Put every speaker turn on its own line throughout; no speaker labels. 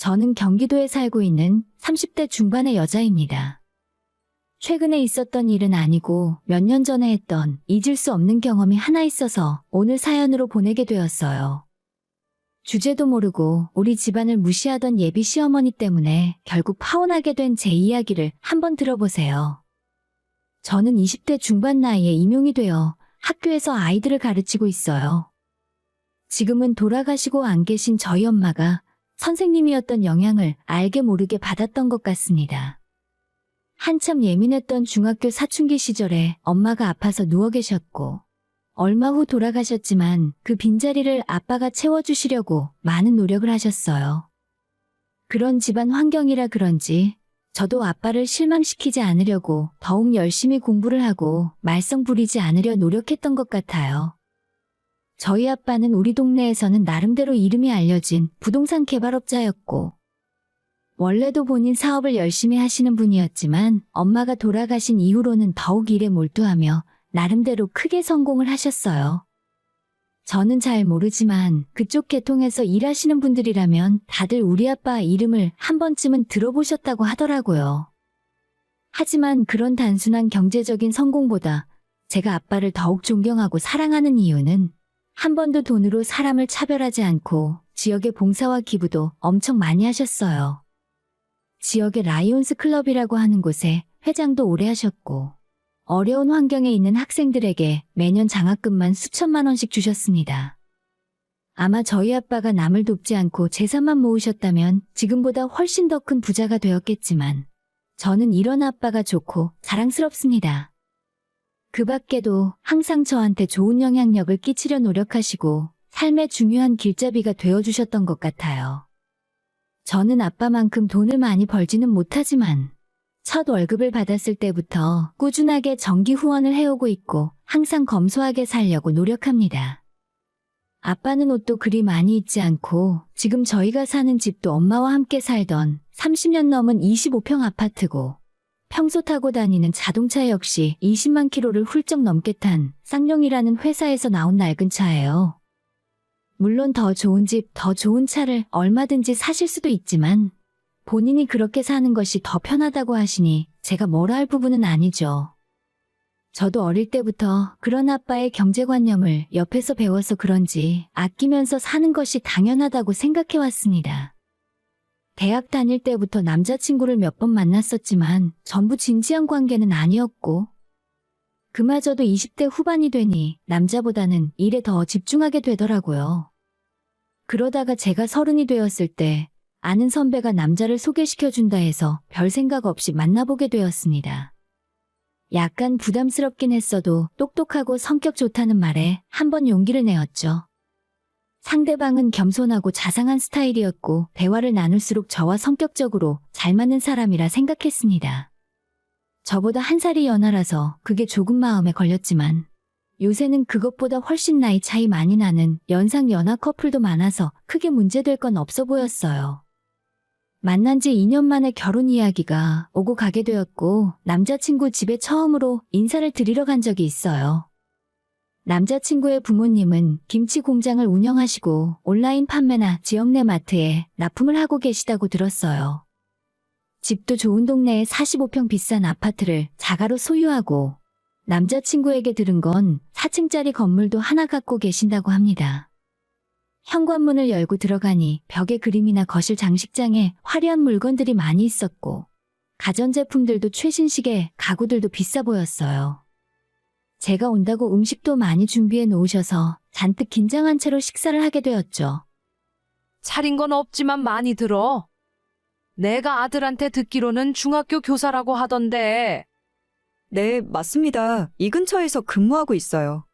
저는 경기도에 살고 있는 30대 중반의 여자입니다. 최근에 있었던 일은 아니고 몇 년 전에 했던 잊을 수 없는 경험이 하나 있어서 오늘 사연으로 보내게 되었어요. 주제도 모르고 우리 집안을 무시하던 예비 시어머니 때문에 결국 파혼하게 된 제 이야기를 한번 들어보세요. 저는 20대 중반 나이에 임용이 되어 학교에서 아이들을 가르치고 있어요. 지금은 돌아가시고 안 계신 저희 엄마가 선생님이었던 영향을 알게 모르게 받았던 것 같습니다. 한참 예민했던 중학교 사춘기 시절에 엄마가 아파서 누워 계셨고 얼마 후 돌아가셨지만 그 빈자리를 아빠가 채워주시려고 많은 노력을 하셨어요. 그런 집안 환경이라 그런지 저도 아빠를 실망시키지 않으려고 더욱 열심히 공부를 하고 말썽 부리지 않으려 노력했던 것 같아요. 저희 아빠는 우리 동네에서는 나름대로 이름이 알려진 부동산 개발업자였고 원래도 본인 사업을 열심히 하시는 분이었지만 엄마가 돌아가신 이후로는 더욱 일에 몰두하며 나름대로 크게 성공을 하셨어요. 저는 잘 모르지만 그쪽 계통에서 일하시는 분들이라면 다들 우리 아빠 이름을 한 번쯤은 들어보셨다고 하더라고요. 하지만 그런 단순한 경제적인 성공보다 제가 아빠를 더욱 존경하고 사랑하는 이유는 한 번도 돈으로 사람을 차별하지 않고 지역의 봉사와 기부도 엄청 많이 하셨어요. 지역의 라이온스 클럽이라고 하는 곳에 회장도 오래 하셨고 어려운 환경에 있는 학생들에게 매년 장학금만 수천만 원씩 주셨습니다. 아마 저희 아빠가 남을 돕지 않고 재산만 모으셨다면 지금보다 훨씬 더 큰 부자가 되었겠지만 저는 이런 아빠가 좋고 자랑스럽습니다. 그 밖에도 항상 저한테 좋은 영향력을 끼치려 노력하시고 삶의 중요한 길잡이가 되어주셨던 것 같아요. 저는 아빠만큼 돈을 많이 벌지는 못하지만 첫 월급을 받았을 때부터 꾸준하게 정기 후원을 해오고 있고 항상 검소하게 살려고 노력합니다. 아빠는 옷도 그리 많이 입지 않고 지금 저희가 사는 집도 엄마와 함께 살던 30년 넘은 25평 아파트고 평소 타고 다니는 자동차 역시 20만 킬로를 훌쩍 넘게 탄 쌍용이라는 회사에서 나온 낡은 차예요. 물론 더 좋은 집, 더 좋은 차를 얼마든지 사실 수도 있지만 본인이 그렇게 사는 것이 더 편하다고 하시니 제가 뭐라 할 부분은 아니죠. 저도 어릴 때부터 그런 아빠의 경제관념을 옆에서 배워서 그런지 아끼면서 사는 것이 당연하다고 생각해왔습니다. 대학 다닐 때부터 남자친구를 몇 번 만났었지만 전부 진지한 관계는 아니었고 그마저도 20대 후반이 되니 남자보다는 일에 더 집중하게 되더라고요. 그러다가 제가 30이 되었을 때 아는 선배가 남자를 소개시켜준다 해서 별 생각 없이 만나보게 되었습니다. 약간 부담스럽긴 했어도 똑똑하고 성격 좋다는 말에 한번 용기를 내었죠. 상대방은 겸손하고 자상한 스타일이었고 대화를 나눌수록 저와 성격적으로 잘 맞는 사람이라 생각했습니다. 저보다 한 살이 연하라서 그게 조금 마음에 걸렸지만 요새는 그것보다 훨씬 나이 차이 많이 나는 연상 연하 커플도 많아서 크게 문제될 건 없어 보였어요. 만난 지 2년 만에 결혼 이야기가 오고 가게 되었고 남자친구 집에 처음으로 인사를 드리러 간 적이 있어요. 남자친구의 부모님은 김치 공장을 운영하시고 온라인 판매나 지역 내 마트에 납품을 하고 계시다고 들었어요. 집도 좋은 동네에 45평 비싼 아파트를 자가로 소유하고 남자친구에게 들은 건 4층짜리 건물도 하나 갖고 계신다고 합니다. 현관문을 열고 들어가니 벽에 그림이나 거실 장식장에 화려한 물건들이 많이 있었고 가전제품들도 최신식에 가구들도 비싸 보였어요. 제가 온다고 음식도 많이 준비해 놓으셔서 잔뜩 긴장한 채로 식사를 하게 되었죠.
차린 건 없지만 많이 들어. 내가 아들한테 듣기로는 중학교 교사라고 하던데
네, 맞습니다. 이 근처에서 근무하고 있어요.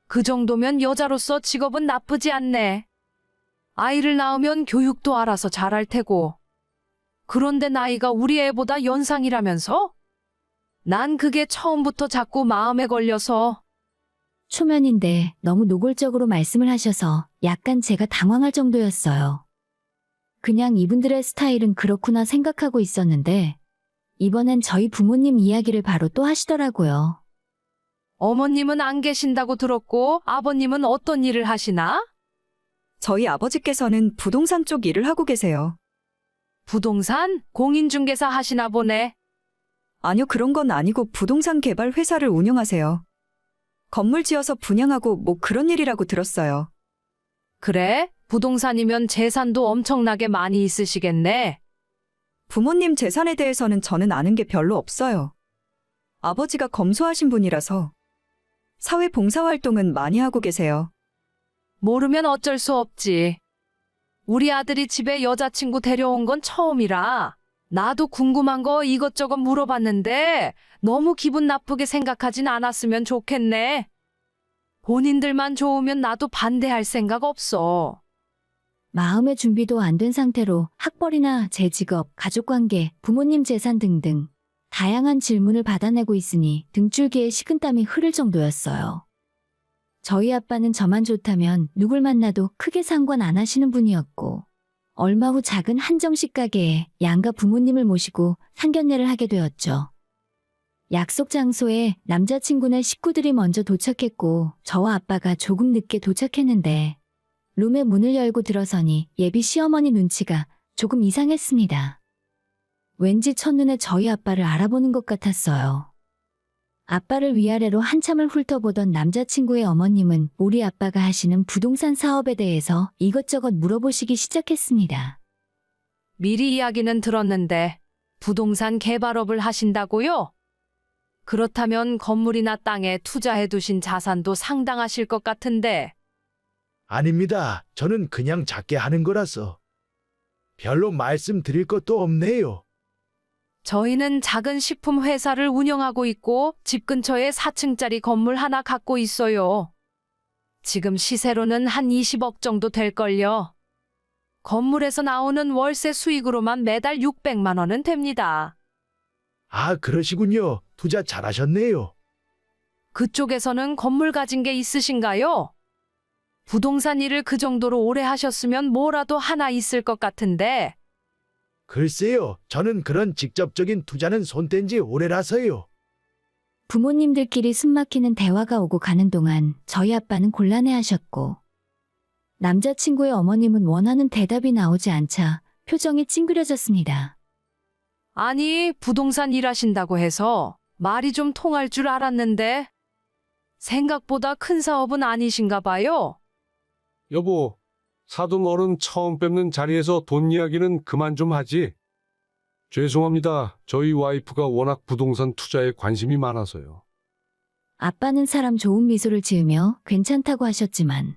그 정도면 여자로서 직업은 나쁘지 않네. 아이를 낳으면 교육도 알아서 잘할 테고. 그런데 나이가 우리 애보다 연상이라면서? 난 그게 처음부터 자꾸 마음에 걸려서.
초면인데 너무 노골적으로 말씀을 하셔서 약간 제가 당황할 정도였어요. 그냥 이분들의 스타일은 그렇구나 생각하고 있었는데 이번엔 저희 부모님 이야기를 바로 또 하시더라고요.
어머님은 안 계신다고 들었고 아버님은 어떤 일을 하시나?
저희 아버지께서는 부동산 쪽 일을 하고 계세요.
부동산 공인중개사 하시나 보네.
아니요, 그런 건 아니고 부동산 개발 회사를 운영하세요. 건물 지어서 분양하고 뭐 그런 일이라고 들었어요.
그래? 부동산이면 재산도 엄청나게 많이 있으시겠네.
부모님 재산에 대해서는 저는 아는 게 별로 없어요. 아버지가 검소하신 분이라서 사회 봉사활동은 많이 하고 계세요.
모르면 어쩔 수 없지. 우리 아들이 집에 여자친구 데려온 건 처음이라 나도 궁금한 거 이것저것 물어봤는데 너무 기분 나쁘게 생각하진 않았으면 좋겠네. 본인들만 좋으면 나도 반대할 생각 없어.
마음의 준비도 안 된 상태로 학벌이나 제 직업, 가족관계, 부모님 재산 등등 다양한 질문을 받아내고 있으니 등줄기에 식은땀이 흐를 정도였어요. 저희 아빠는 저만 좋다면 누굴 만나도 크게 상관 안 하시는 분이었고 얼마 후 작은 한정식 가게에 양가 부모님을 모시고 상견례를 하게 되었죠. 약속 장소에 남자친구네 식구들이 먼저 도착했고 저와 아빠가 조금 늦게 도착했는데 룸의 문을 열고 들어서니 예비 시어머니 눈치가 조금 이상했습니다. 왠지 첫눈에 저희 아빠를 알아보는 것 같았어요. 아빠를 위아래로 한참을 훑어보던 남자친구의 어머님은 우리 아빠가 하시는 부동산 사업에 대해서 이것저것 물어보시기 시작했습니다.
미리 이야기는 들었는데 부동산 개발업을 하신다고요? 그렇다면 건물이나 땅에 투자해 두신 자산도 상당하실 것 같은데.
아닙니다. 저는 그냥 작게 하는 거라서. 별로 말씀드릴 것도 없네요.
저희는 작은 식품 회사를 운영하고 있고 집 근처에 4층짜리 건물 하나 갖고 있어요. 지금 시세로는 한 20억 정도 될걸요. 건물에서 나오는 월세 수익으로만 매달 600만 원은 됩니다.
아, 그러시군요. 투자 잘하셨네요.
그쪽에서는 건물 가진 게 있으신가요? 부동산 일을 그 정도로 오래 하셨으면 뭐라도 하나 있을 것 같은데.
글쎄요. 저는 그런 직접적인 투자는 손뗀 지 오래라서요.
부모님들끼리 숨막히는 대화가 오고 가는 동안 저희 아빠는 곤란해하셨고 남자친구의 어머님은 원하는 대답이 나오지 않자 표정이 찡그려졌습니다.
아니, 부동산 일하신다고 해서 말이 좀 통할 줄 알았는데 생각보다 큰 사업은 아니신가 봐요.
여보, 사돈 어른 처음 뵙는 자리에서 돈 이야기는 그만 좀 하지. 죄송합니다. 저희 와이프가 워낙 부동산 투자에 관심이 많아서요.
아빠는 사람 좋은 미소를 지으며 괜찮다고 하셨지만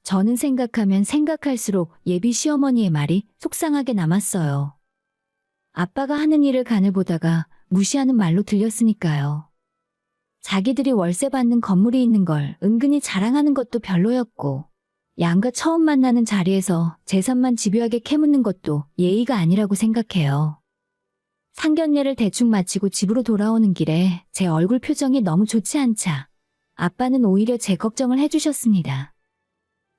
저는 생각하면 생각할수록 예비 시어머니의 말이 속상하게 남았어요. 아빠가 하는 일을 간을 보다가 무시하는 말로 들렸으니까요. 자기들이 월세 받는 건물이 있는 걸 은근히 자랑하는 것도 별로였고 양가 처음 만나는 자리에서 재산만 집요하게 캐묻는 것도 예의가 아니라고 생각해요. 상견례를 대충 마치고 집으로 돌아오는 길에 제 얼굴 표정이 너무 좋지 않자 아빠는 오히려 제 걱정을 해주셨습니다.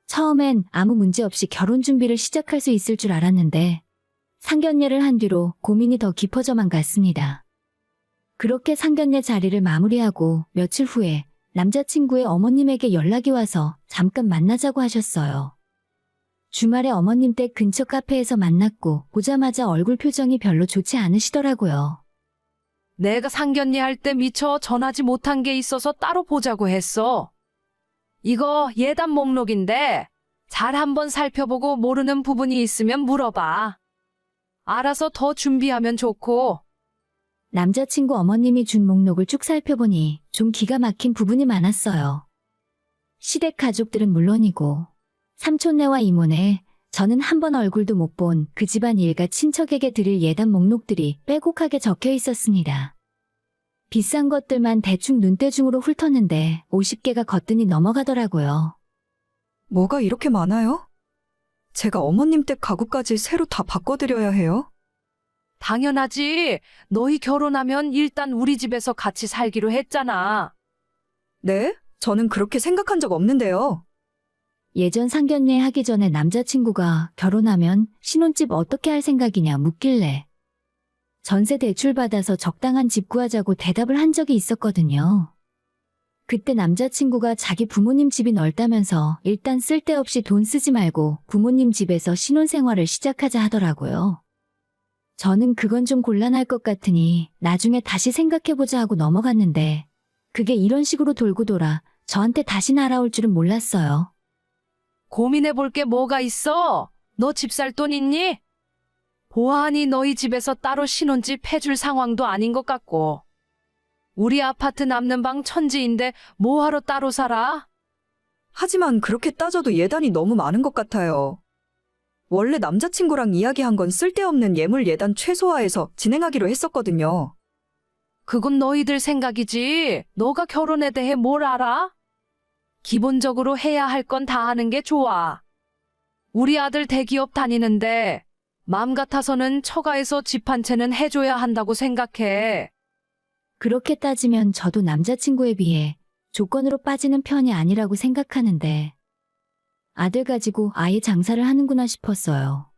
처음엔 아무 문제 없이 결혼 준비를 시작할 수 있을 줄 알았는데 상견례를 한 뒤로 고민이 더 깊어져만 갔습니다. 그렇게 상견례 자리를 마무리하고 며칠 후에 남자친구의 어머님에게 연락이 와서 잠깐 만나자고 하셨어요. 주말에 어머님 댁 근처 카페에서 만났고 보자마자 얼굴 표정이 별로 좋지 않으시더라고요.
내가 상견례 할 때 미처 전하지 못한 게 있어서 따로 보자고 했어. 이거 예단 목록인데 잘 한번 살펴보고 모르는 부분이 있으면 물어봐. 알아서 더 준비하면 좋고.
남자친구 어머님이 준 목록을 쭉 살펴보니 좀 기가 막힌 부분이 많았어요. 시댁 가족들은 물론이고 삼촌네와 이모네, 저는 한 번 얼굴도 못 본 그 집안 일가 친척에게 드릴 예단 목록들이 빼곡하게 적혀 있었습니다. 비싼 것들만 대충 눈대중으로 훑었는데 50개가 거뜬히 넘어가더라고요.
뭐가 이렇게 많아요? 제가 어머님 댁 가구까지 새로 다 바꿔드려야 해요?
당연하지. 너희 결혼하면 일단 우리 집에서 같이 살기로 했잖아.
네? 저는 그렇게 생각한 적 없는데요.
예전 상견례 하기 전에 남자친구가 결혼하면 신혼집 어떻게 할 생각이냐 묻길래 전세 대출 받아서 적당한 집 구하자고 대답을 한 적이 있었거든요. 그때 남자친구가 자기 부모님 집이 넓다면서 일단 쓸데없이 돈 쓰지 말고 부모님 집에서 신혼생활을 시작하자 하더라고요. 저는 그건 좀 곤란할 것 같으니 나중에 다시 생각해보자 하고 넘어갔는데 그게 이런 식으로 돌고 돌아 저한테 다시 날아올 줄은 몰랐어요.
고민해 볼 게 뭐가 있어? 너 집 살 돈 있니? 보아하니 너희 집에서 따로 신혼집 해줄 상황도 아닌 것 같고. 우리 아파트 남는 방 천지인데 뭐하러 따로 살아?
하지만 그렇게 따져도 예단이 너무 많은 것 같아요. 원래 남자친구랑 이야기한 건 쓸데없는 예물 예단 최소화해서 진행하기로 했었거든요.
그건 너희들 생각이지. 너가 결혼에 대해 뭘 알아? 기본적으로 해야 할 건 다 하는 게 좋아. 우리 아들 대기업 다니는데 맘 같아서는 처가에서 집 한 채는 해줘야 한다고 생각해.
그렇게 따지면 저도 남자친구에 비해 조건으로 빠지는 편이 아니라고 생각하는데 아들 가지고 아예 장사를 하는구나 싶었어요.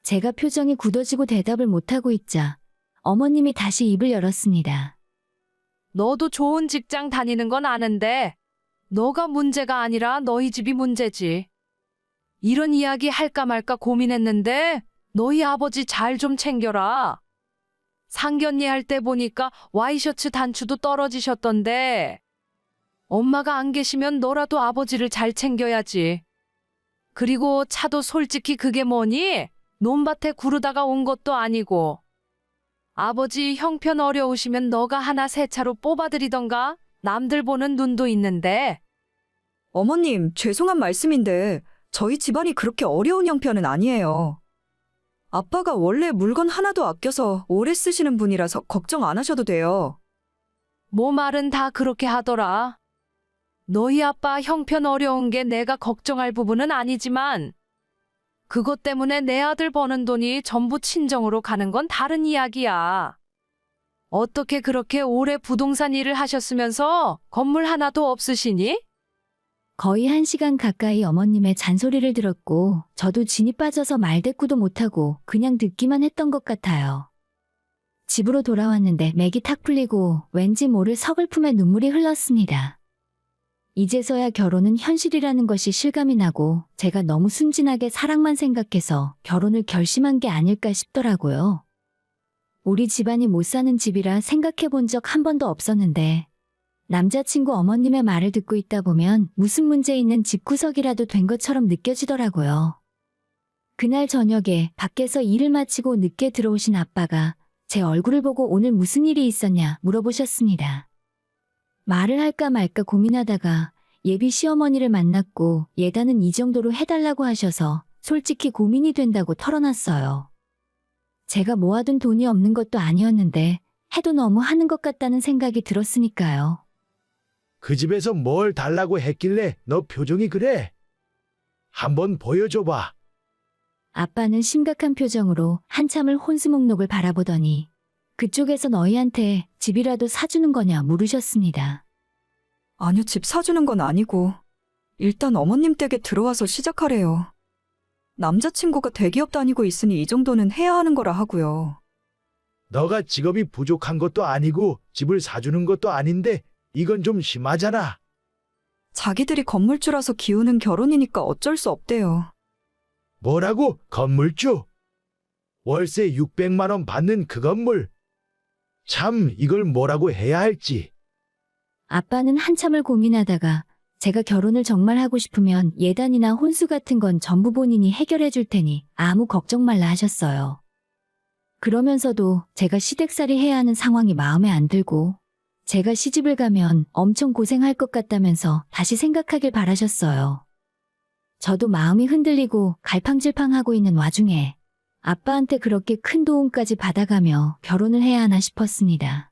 제가 표정이 굳어지고 대답을 못하고 있자 어머님이 다시 입을 열었습니다.
너도 좋은 직장 다니는 건 아는데 너가 문제가 아니라 너희 집이 문제지. 이런 이야기 할까 말까 고민했는데 너희 아버지 잘 좀 챙겨라. 상견례 할 때 보니까 와이셔츠 단추도 떨어지셨던데 엄마가 안 계시면 너라도 아버지를 잘 챙겨야지. 그리고 차도 솔직히 그게 뭐니? 논밭에 구르다가 온 것도 아니고. 아버지 형편 어려우시면 너가 하나 새 차로 뽑아드리던가? 남들 보는 눈도 있는데.
어머님, 죄송한 말씀인데 저희 집안이 그렇게 어려운 형편은 아니에요. 아빠가 원래 물건 하나도 아껴서 오래 쓰시는 분이라서 걱정 안 하셔도 돼요.
뭐 말은 다 그렇게 하더라. 너희 아빠 형편 어려운 게 내가 걱정할 부분은 아니지만 그것 때문에 내 아들 버는 돈이 전부 친정으로 가는 건 다른 이야기야. 어떻게 그렇게 오래 부동산 일을 하셨으면서 건물 하나도 없으시니?
거의 1시간 가까이 어머님의 잔소리를 들었고 저도 진이 빠져서 말대꾸도 못하고 그냥 듣기만 했던 것 같아요. 집으로 돌아왔는데 맥이 탁 풀리고 왠지 모를 서글픔에 눈물이 흘렀습니다. 이제서야 결혼은 현실이라는 것이 실감이 나고 제가 너무 순진하게 사랑만 생각해서 결혼을 결심한 게 아닐까 싶더라고요. 우리 집안이 못 사는 집이라 생각해 본 적 한 번도 없었는데 남자친구 어머님의 말을 듣고 있다 보면 무슨 문제 있는 집구석이라도 된 것처럼 느껴지더라고요. 그날 저녁에 밖에서 일을 마치고 늦게 들어오신 아빠가 제 얼굴을 보고 오늘 무슨 일이 있었냐 물어보셨습니다. 말을 할까 말까 고민하다가 예비 시어머니를 만났고 예단은 이 정도로 해달라고 하셔서 솔직히 고민이 된다고 털어놨어요. 제가 모아둔 돈이 없는 것도 아니었는데 해도 너무 하는 것 같다는 생각이 들었으니까요.
그 집에서 뭘 달라고 했길래 너 표정이 그래? 한번 보여줘봐.
아빠는 심각한 표정으로 한참을 혼수 목록을 바라보더니 그쪽에서 너희한테 집이라도 사주는 거냐 물으셨습니다.
아니요, 집 사주는 건 아니고 일단 어머님 댁에 들어와서 시작하래요. 남자친구가 대기업 다니고 있으니 이 정도는 해야 하는 거라 하고요.
너가 직업이 부족한 것도 아니고 집을 사주는 것도 아닌데 이건 좀 심하잖아.
자기들이 건물주라서 기우는 결혼이니까 어쩔 수 없대요.
뭐라고? 건물주? 월세 600만 원 받는 그 건물? 참 이걸 뭐라고 해야 할지.
아빠는 한참을 고민하다가 제가 결혼을 정말 하고 싶으면 예단이나 혼수 같은 건 전부 본인이 해결해 줄 테니 아무 걱정 말라 하셨어요. 그러면서도 제가 시댁살이 해야 하는 상황이 마음에 안 들고 제가 시집을 가면 엄청 고생할 것 같다면서 다시 생각하길 바라셨어요. 저도 마음이 흔들리고 갈팡질팡하고 있는 와중에 아빠한테 그렇게 큰 도움까지 받아가며 결혼을 해야 하나 싶었습니다.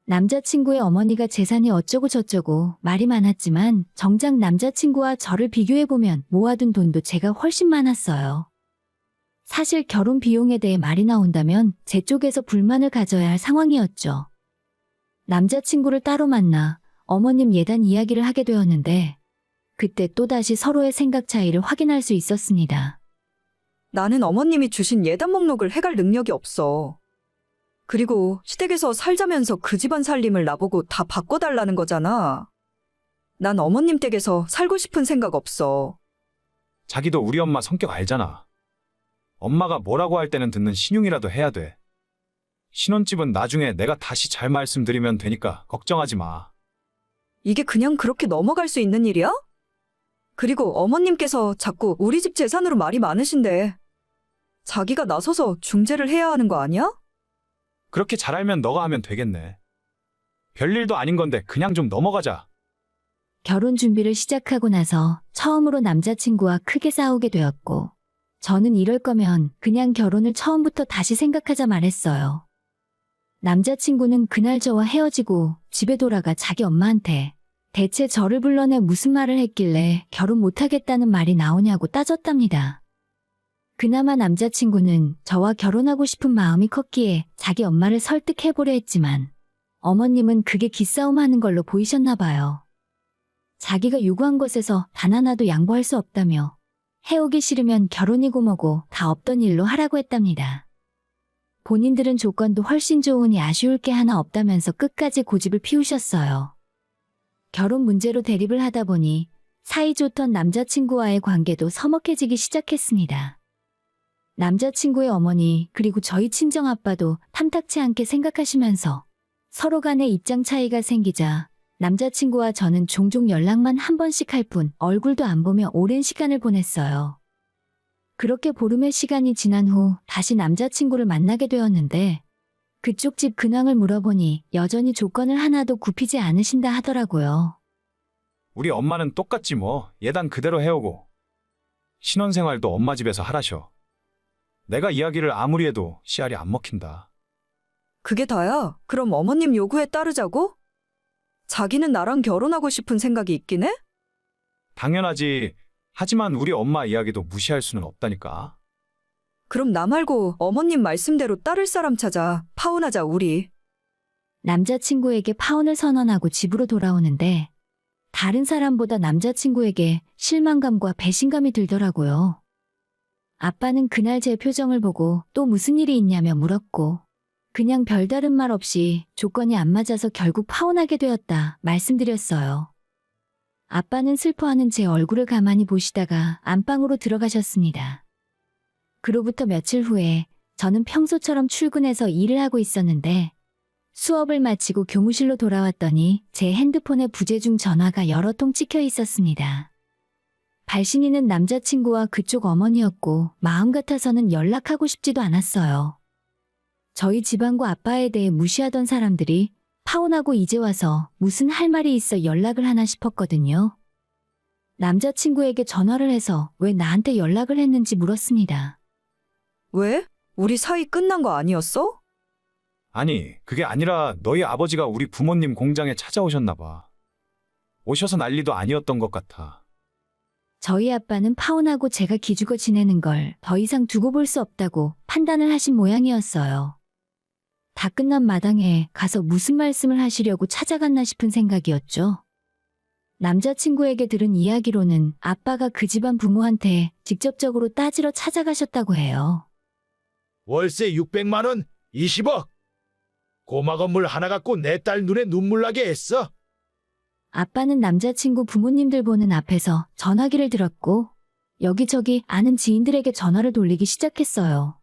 남자친구의 어머니가 재산이 어쩌고 저쩌고 말이 많았지만 정작 남자친구와 저를 비교해보면 모아둔 돈도 제가 훨씬 많았어요. 사실 결혼 비용에 대해 말이 나온다면 제 쪽에서 불만을 가져야 할 상황이었죠. 남자친구를 따로 만나 어머님 예단 이야기를 하게 되었는데 그때 또다시 서로의 생각 차이를 확인할 수 있었습니다.
나는 어머님이 주신 예단 목록을 해갈 능력이 없어. 그리고 시댁에서 살자면서 그 집안 살림을 나보고 다 바꿔달라는 거잖아. 난 어머님 댁에서 살고 싶은 생각 없어.
자기도 우리 엄마 성격 알잖아. 엄마가 뭐라고 할 때는 듣는 신용이라도 해야 돼. 신혼집은 나중에 내가 다시 잘 말씀드리면 되니까 걱정하지 마.
이게 그냥 그렇게 넘어갈 수 있는 일이야? 그리고 어머님께서 자꾸 우리 집 재산으로 말이 많으신데 자기가 나서서 중재를 해야 하는 거 아니야?
그렇게 잘 알면 너가 하면 되겠네. 별일도 아닌 건데 그냥 좀 넘어가자.
결혼 준비를 시작하고 나서 처음으로 남자친구와 크게 싸우게 되었고, 저는 이럴 거면 그냥 결혼을 처음부터 다시 생각하자 말했어요. 남자친구는 그날 저와 헤어지고 집에 돌아가 자기 엄마한테 대체 저를 불러내 무슨 말을 했길래 결혼 못하겠다는 말이 나오냐고 따졌답니다. 그나마 남자친구는 저와 결혼하고 싶은 마음이 컸기에 자기 엄마를 설득해보려 했지만 어머님은 그게 기싸움 하는 걸로 보이셨나 봐요. 자기가 요구한 것에서 단 하나도 양보할 수 없다며 해오기 싫으면 결혼이고 뭐고 다 없던 일로 하라고 했답니다. 본인들은 조건도 훨씬 좋으니 아쉬울 게 하나 없다면서 끝까지 고집을 피우셨어요. 결혼 문제로 대립을 하다 보니 사이 좋던 남자친구와의 관계도 서먹해지기 시작했습니다. 남자친구의 어머니 그리고 저희 친정아빠도 탐탁치 않게 생각하시면서 서로 간의 입장 차이가 생기자 남자친구와 저는 종종 연락만 한 번씩 할 뿐 얼굴도 안 보며 오랜 시간을 보냈어요. 그렇게 보름의 시간이 지난 후 다시 남자친구를 만나게 되었는데 그쪽 집 근황을 물어보니 여전히 조건을 하나도 굽히지 않으신다 하더라고요.
우리 엄마는 똑같지 뭐. 예단 그대로 해오고. 신혼생활도 엄마 집에서 하라셔. 내가 이야기를 아무리 해도 씨알이 안 먹힌다.
그게 다야? 그럼 어머님 요구에 따르자고? 자기는 나랑 결혼하고 싶은 생각이 있긴 해?
당연하지. 하지만 우리 엄마 이야기도 무시할 수는 없다니까.
그럼 나 말고 어머님 말씀대로 따를 사람 찾아. 파혼하자 우리.
남자친구에게 파혼을 선언하고 집으로 돌아오는데 다른 사람보다 남자친구에게 실망감과 배신감이 들더라고요. 아빠는 그날 제 표정을 보고 또 무슨 일이 있냐며 물었고 그냥 별다른 말 없이 조건이 안 맞아서 결국 파혼하게 되었다 말씀드렸어요. 아빠는 슬퍼하는 제 얼굴을 가만히 보시다가 안방으로 들어가셨습니다. 그로부터 며칠 후에 저는 평소처럼 출근해서 일을 하고 있었는데 수업을 마치고 교무실로 돌아왔더니 제 핸드폰에 부재중 전화가 여러 통 찍혀 있었습니다. 발신인은 남자친구와 그쪽 어머니였고 마음 같아서는 연락하고 싶지도 않았어요. 저희 집안과 아빠에 대해 무시하던 사람들이 파혼하고 이제 와서 무슨 할 말이 있어 연락을 하나 싶었거든요. 남자친구에게 전화를 해서 왜 나한테 연락을 했는지 물었습니다.
왜? 우리 사이 끝난 거 아니었어?
아니, 그게 아니라 너희 아버지가 우리 부모님 공장에 찾아오셨나 봐. 오셔서 난리도 아니었던 것 같아.
저희 아빠는 파혼하고 제가 기죽어 지내는 걸 더 이상 두고 볼 수 없다고 판단을 하신 모양이었어요. 다 끝난 마당에 가서 무슨 말씀을 하시려고 찾아갔나 싶은 생각이었죠. 남자친구에게 들은 이야기로는 아빠가 그 집안 부모한테 직접적으로 따지러 찾아가셨다고 해요.
월세 600만 원, 20억. 고마 건물 하나 갖고 내 딸 눈에 눈물 나게 했어.
아빠는 남자친구 부모님들 보는 앞에서 전화기를 들었고 여기저기 아는 지인들에게 전화를 돌리기 시작했어요.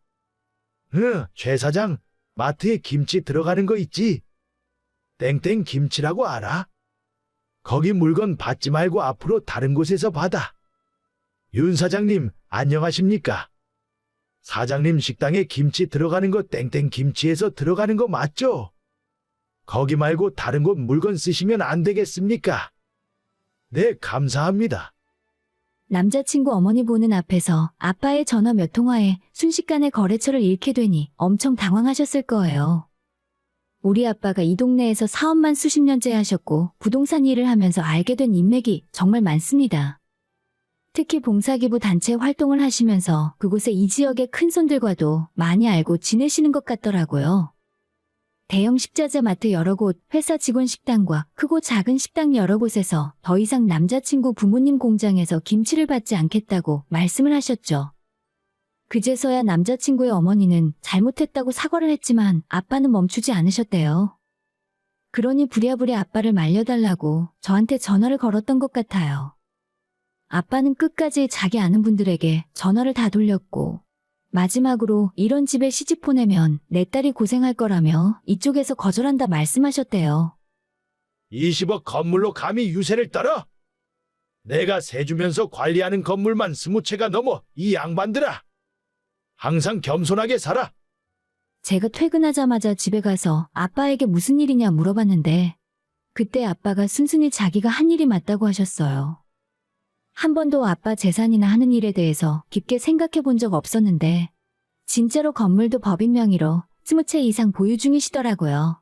최 사장, 마트에 김치 들어가는 거 있지? 땡땡 김치라고 알아? 거기 물건 받지 말고 앞으로 다른 곳에서 받아. 윤 사장님, 안녕하십니까? 사장님 식당에 김치 들어가는 거 땡땡 김치에서 들어가는 거 맞죠? 거기 말고 다른 곳 물건 쓰시면 안 되겠습니까? 네, 감사합니다.
남자친구 어머니 보는 앞에서 아빠의 전화 몇 통화에 순식간에 거래처를 잃게 되니 엄청 당황하셨을 거예요. 우리 아빠가 이 동네에서 사업만 수십 년째 하셨고 부동산 일을 하면서 알게 된 인맥이 정말 많습니다. 특히 봉사기부 단체 활동을 하시면서 그곳에 이 지역의 큰손들과도 많이 알고 지내시는 것 같더라고요. 대형 식자재 마트 여러 곳, 회사 직원 식당과 크고 작은 식당 여러 곳에서 더 이상 남자친구 부모님 공장에서 김치를 받지 않겠다고 말씀을 하셨죠. 그제서야 남자친구의 어머니는 잘못했다고 사과를 했지만 아빠는 멈추지 않으셨대요. 그러니 부랴부랴 아빠를 말려달라고 저한테 전화를 걸었던 것 같아요. 아빠는 끝까지 자기 아는 분들에게 전화를 다 돌렸고 마지막으로 이런 집에 시집 보내면 내 딸이 고생할 거라며 이쪽에서 거절한다 말씀하셨대요.
20억 건물로 감히 유세를 떨어? 내가 세주면서 관리하는 건물만 20채가 넘어 이 양반들아. 항상 겸손하게 살아.
제가 퇴근하자마자 집에 가서 아빠에게 무슨 일이냐 물어봤는데 그때 아빠가 순순히 자기가 한 일이 맞다고 하셨어요. 한 번도 아빠 재산이나 하는 일에 대해서 깊게 생각해 본 적 없었는데 진짜로 건물도 법인 명의로 20채 이상 보유 중이시더라고요.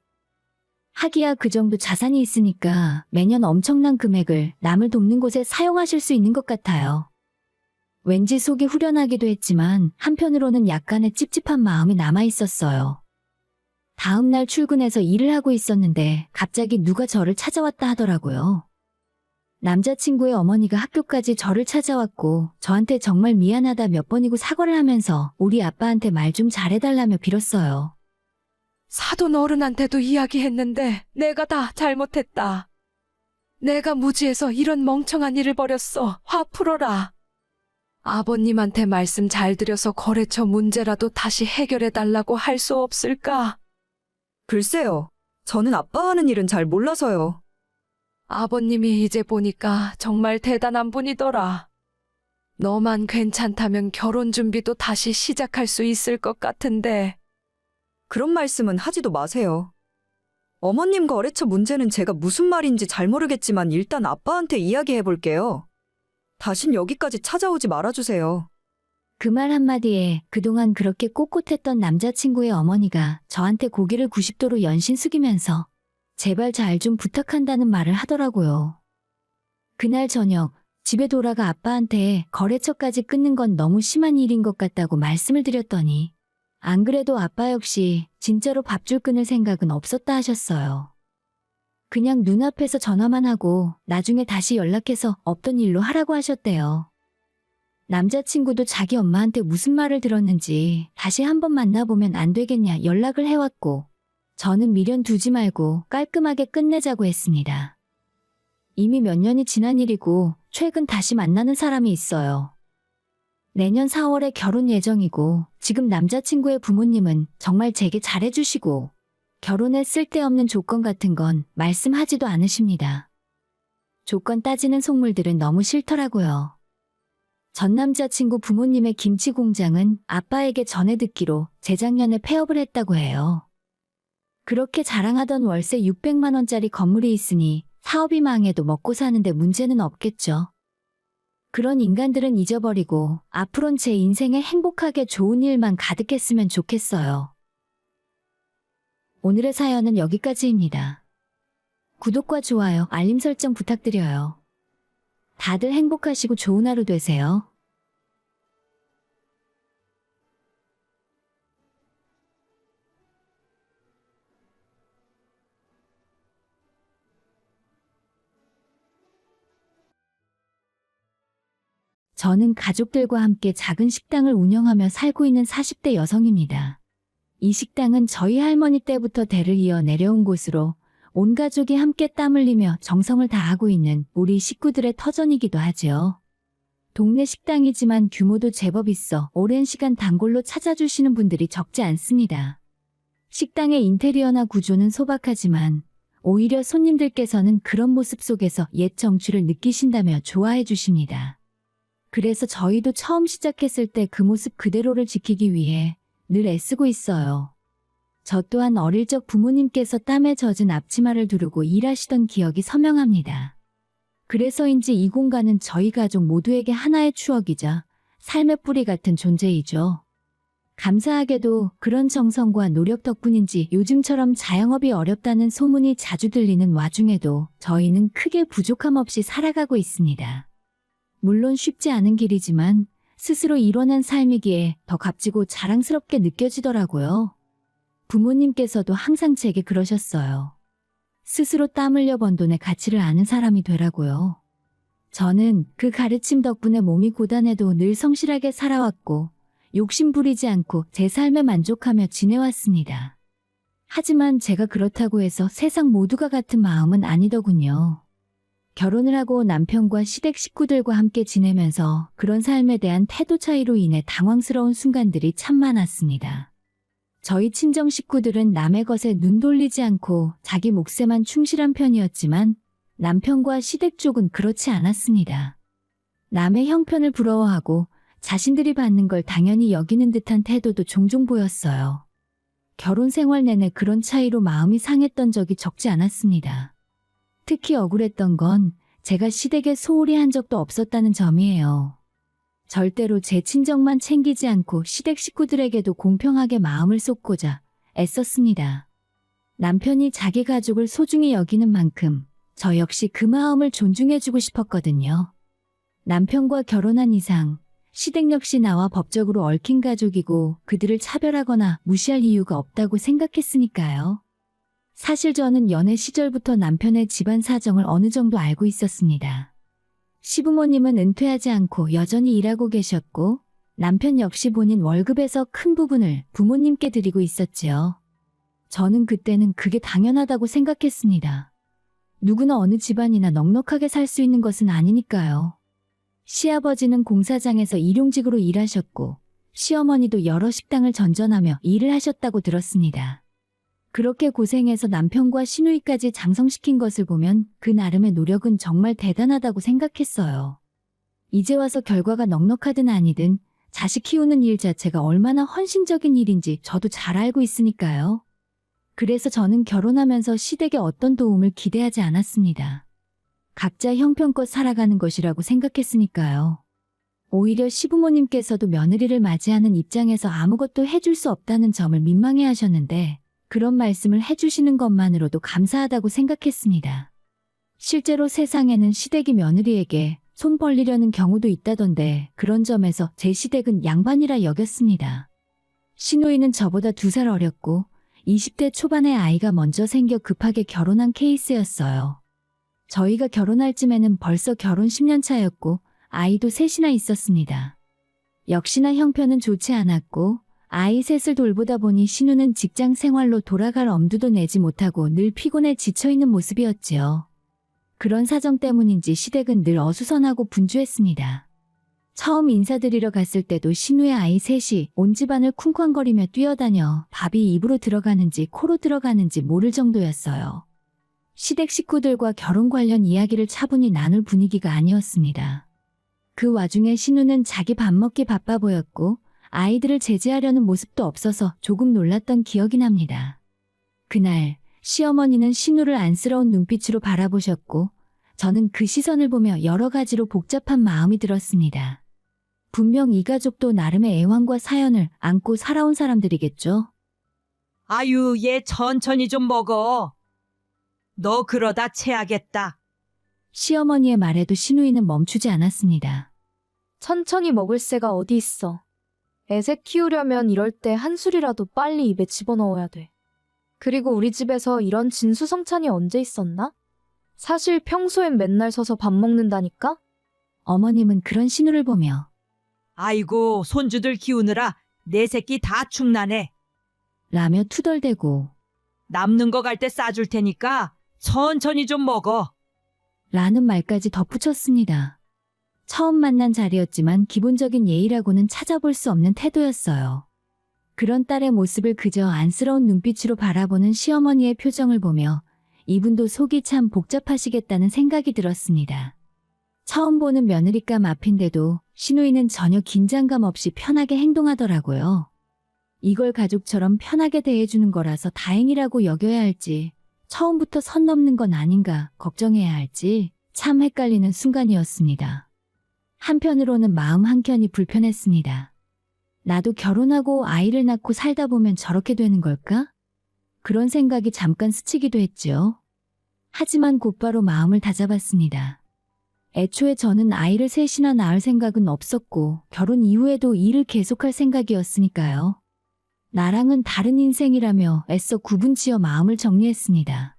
하기야 그 정도 자산이 있으니까 매년 엄청난 금액을 남을 돕는 곳에 사용하실 수 있는 것 같아요. 왠지 속이 후련하기도 했지만 한편으로는 약간의 찝찝한 마음이 남아있었어요. 다음 날 출근해서 일을 하고 있었는데 갑자기 누가 저를 찾아왔다 하더라고요. 남자친구의 어머니가 학교까지 저를 찾아왔고 저한테 정말 미안하다 몇 번이고 사과를 하면서 우리 아빠한테 말 좀 잘해달라며 빌었어요.
사돈 어른한테도 이야기했는데 내가 다 잘못했다. 내가 무지해서 이런 멍청한 일을 벌였어. 화 풀어라. 아버님한테 말씀 잘 드려서 거래처 문제라도 다시 해결해달라고 할 수 없을까?
글쎄요. 저는 아빠 하는 일은 잘 몰라서요.
아버님이 이제 보니까 정말 대단한 분이더라. 너만 괜찮다면 결혼 준비도 다시 시작할 수 있을 것 같은데.
그런 말씀은 하지도 마세요. 어머님 거래처 문제는 제가 무슨 말인지 잘 모르겠지만 일단 아빠한테 이야기해 볼게요. 다신 여기까지 찾아오지 말아주세요.
그 말 한마디에 그동안 그렇게 꼿꼿했던 남자친구의 어머니가 저한테 고개를 90도로 연신 숙이면서 제발 잘 좀 부탁한다는 말을 하더라고요. 그날 저녁 집에 돌아가 아빠한테 거래처까지 끊는 건 너무 심한 일인 것 같다고 말씀을 드렸더니 안 그래도 아빠 역시 진짜로 밥줄 끊을 생각은 없었다 하셨어요. 그냥 눈앞에서 전화만 하고 나중에 다시 연락해서 없던 일로 하라고 하셨대요. 남자친구도 자기 엄마한테 무슨 말을 들었는지 다시 한번 만나보면 안 되겠냐 연락을 해왔고 저는 미련 두지 말고 깔끔하게 끝내자고 했습니다. 이미 몇 년이 지난 일이고 최근 다시 만나는 사람이 있어요. 내년 4월에 결혼 예정이고 지금 남자친구의 부모님은 정말 제게 잘해주시고 결혼에 쓸데없는 조건 같은 건 말씀하지도 않으십니다. 조건 따지는 속물들은 너무 싫더라고요. 전 남자친구 부모님의 김치 공장은 아빠에게 전해 듣기로 재작년에 폐업을 했다고 해요. 그렇게 자랑하던 월세 600만 원짜리 건물이 있으니 사업이 망해도 먹고 사는데 문제는 없겠죠. 그런 인간들은 잊어버리고 앞으론 제 인생에 행복하게 좋은 일만 가득했으면 좋겠어요. 오늘의 사연은 여기까지입니다. 구독과 좋아요, 알림 설정 부탁드려요. 다들 행복하시고 좋은 하루 되세요. 저는 가족들과 함께 작은 식당을 운영하며 살고 있는 40대 여성입니다. 이 식당은 저희 할머니 때부터 대를 이어 내려온 곳으로 온 가족이 함께 땀 흘리며 정성을 다하고 있는 우리 식구들의 터전이기도 하지요. 동네 식당이지만 규모도 제법 있어 오랜 시간 단골로 찾아주시는 분들이 적지 않습니다. 식당의 인테리어나 구조는 소박하지만 오히려 손님들께서는 그런 모습 속에서 옛 정취를 느끼신다며 좋아해 주십니다. 그래서 저희도 처음 시작했을 때 그 모습 그대로를 지키기 위해 늘 애쓰고 있어요. 저 또한 어릴 적 부모님께서 땀에 젖은 앞치마를 두르고 일하시던 기억이 선명합니다. 그래서인지 이 공간은 저희 가족 모두에게 하나의 추억이자 삶의 뿌리 같은 존재이죠. 감사하게도 그런 정성과 노력 덕분인지 요즘처럼 자영업이 어렵다는 소문이 자주 들리는 와중에도 저희는 크게 부족함 없이 살아가고 있습니다. 물론 쉽지 않은 길이지만 스스로 이뤄낸 삶이기에 더 값지고 자랑스럽게 느껴지더라고요. 부모님께서도 항상 제게 그러셨어요. 스스로 땀 흘려 번 돈의 가치를 아는 사람이 되라고요. 저는 그 가르침 덕분에 몸이 고단해도 늘 성실하게 살아왔고 욕심 부리지 않고 제 삶에 만족하며 지내왔습니다. 하지만 제가 그렇다고 해서 세상 모두가 같은 마음은 아니더군요. 결혼을 하고 남편과 시댁 식구들과 함께 지내면서 그런 삶에 대한 태도 차이로 인해 당황스러운 순간들이 참 많았습니다. 저희 친정 식구들은 남의 것에 눈 돌리지 않고 자기 몫에만 충실한 편이었지만 남편과 시댁 쪽은 그렇지 않았습니다. 남의 형편을 부러워하고 자신들이 받는 걸 당연히 여기는 듯한 태도도 종종 보였어요. 결혼 생활 내내 그런 차이로 마음이 상했던 적이 적지 않았습니다. 특히 억울했던 건 제가 시댁에 소홀히 한 적도 없었다는 점이에요. 절대로 제 친정만 챙기지 않고 시댁 식구들에게도 공평하게 마음을 쏟고자 애썼습니다. 남편이 자기 가족을 소중히 여기는 만큼 저 역시 그 마음을 존중해주고 싶었거든요. 남편과 결혼한 이상 시댁 역시 나와 법적으로 얽힌 가족이고 그들을 차별하거나 무시할 이유가 없다고 생각했으니까요. 사실 저는 연애 시절부터 남편의 집안 사정을 어느 정도 알고 있었습니다. 시부모님은 은퇴하지 않고 여전히 일하고 계셨고 남편 역시 본인 월급에서 큰 부분을 부모님께 드리고 있었지요. 저는 그때는 그게 당연하다고 생각했습니다. 누구나 어느 집안이나 넉넉하게 살 수 있는 것은 아니니까요. 시아버지는 공사장에서 일용직으로 일하셨고 시어머니도 여러 식당을 전전하며 일을 하셨다고 들었습니다. 그렇게 고생해서 남편과 시누이까지 장성시킨 것을 보면 그 나름의 노력은 정말 대단하다고 생각했어요. 이제 와서 결과가 넉넉하든 아니든 자식 키우는 일 자체가 얼마나 헌신적인 일인지 저도 잘 알고 있으니까요. 그래서 저는 결혼하면서 시댁에 어떤 도움을 기대하지 않았습니다. 각자 형편껏 살아가는 것이라고 생각했으니까요. 오히려 시부모님께서도 며느리를 맞이하는 입장에서 아무것도 해줄 수 없다는 점을 민망해 하셨는데 그런 말씀을 해주시는 것만으로도 감사하다고 생각했습니다. 실제로 세상에는 시댁이 며느리에게 손 벌리려는 경우도 있다던데 그런 점에서 제 시댁은 양반이라 여겼습니다. 시누이는 저보다 2살 어렸고 20대 초반에 아이가 먼저 생겨 급하게 결혼한 케이스였어요. 저희가 결혼할 쯤에는 벌써 결혼 10년 차였고 아이도 셋이나 있었습니다. 역시나 형편은 좋지 않았고 아이 셋을 돌보다 보니 신우는 직장 생활로 돌아갈 엄두도 내지 못하고 늘 피곤해 지쳐있는 모습이었지요. 그런 사정 때문인지 시댁은 늘 어수선하고 분주했습니다. 처음 인사드리러 갔을 때도 신우의 아이 셋이 온 집안을 쿵쾅거리며 뛰어다녀 밥이 입으로 들어가는지 코로 들어가는지 모를 정도였어요. 시댁 식구들과 결혼 관련 이야기를 차분히 나눌 분위기가 아니었습니다. 그 와중에 신우는 자기 밥 먹기 바빠 보였고 아이들을 제지하려는 모습도 없어서 조금 놀랐던 기억이 납니다. 그날 시어머니는 신우를 안쓰러운 눈빛으로 바라보셨고 저는 그 시선을 보며 여러 가지로 복잡한 마음이 들었습니다. 분명 이 가족도 나름의 애환과 사연을 안고 살아온 사람들이겠죠?
아유, 얘 천천히 좀 먹어. 너 그러다 체하겠다.
시어머니의 말에도 시누이는 멈추지 않았습니다.
천천히 먹을 새가 어디 있어. 애새 키우려면 이럴 때 한 술이라도 빨리 입에 집어넣어야 돼. 그리고 우리 집에서 이런 진수성찬이 언제 있었나? 사실 평소엔 맨날 서서 밥 먹는다니까?
어머님은 그런 신우를 보며
아이고, 손주들 키우느라 내 새끼 다 축나네.
라며 투덜대고
남는 거 갈 때 싸줄 테니까 천천히 좀 먹어.
라는 말까지 덧붙였습니다. 처음 만난 자리였지만 기본적인 예의라고는 찾아볼 수 없는 태도였어요. 그런 딸의 모습을 그저 안쓰러운 눈빛으로 바라보는 시어머니의 표정을 보며 이분도 속이 참 복잡하시겠다는 생각이 들었습니다. 처음 보는 며느리감 앞인데도 시누이는 전혀 긴장감 없이 편하게 행동하더라고요. 이걸 가족처럼 편하게 대해주는 거라서 다행이라고 여겨야 할지 처음부터 선 넘는 건 아닌가 걱정해야 할지 참 헷갈리는 순간이었습니다. 한편으로는 마음 한켠이 불편했습니다. 나도 결혼하고 아이를 낳고 살다 보면 저렇게 되는 걸까? 그런 생각이 잠깐 스치기도 했죠. 하지만 곧바로 마음을 다잡았습니다. 애초에 저는 아이를 셋이나 낳을 생각은 없었고 결혼 이후에도 일을 계속할 생각이었으니까요. 나랑은 다른 인생이라며 애써 구분지어 마음을 정리했습니다.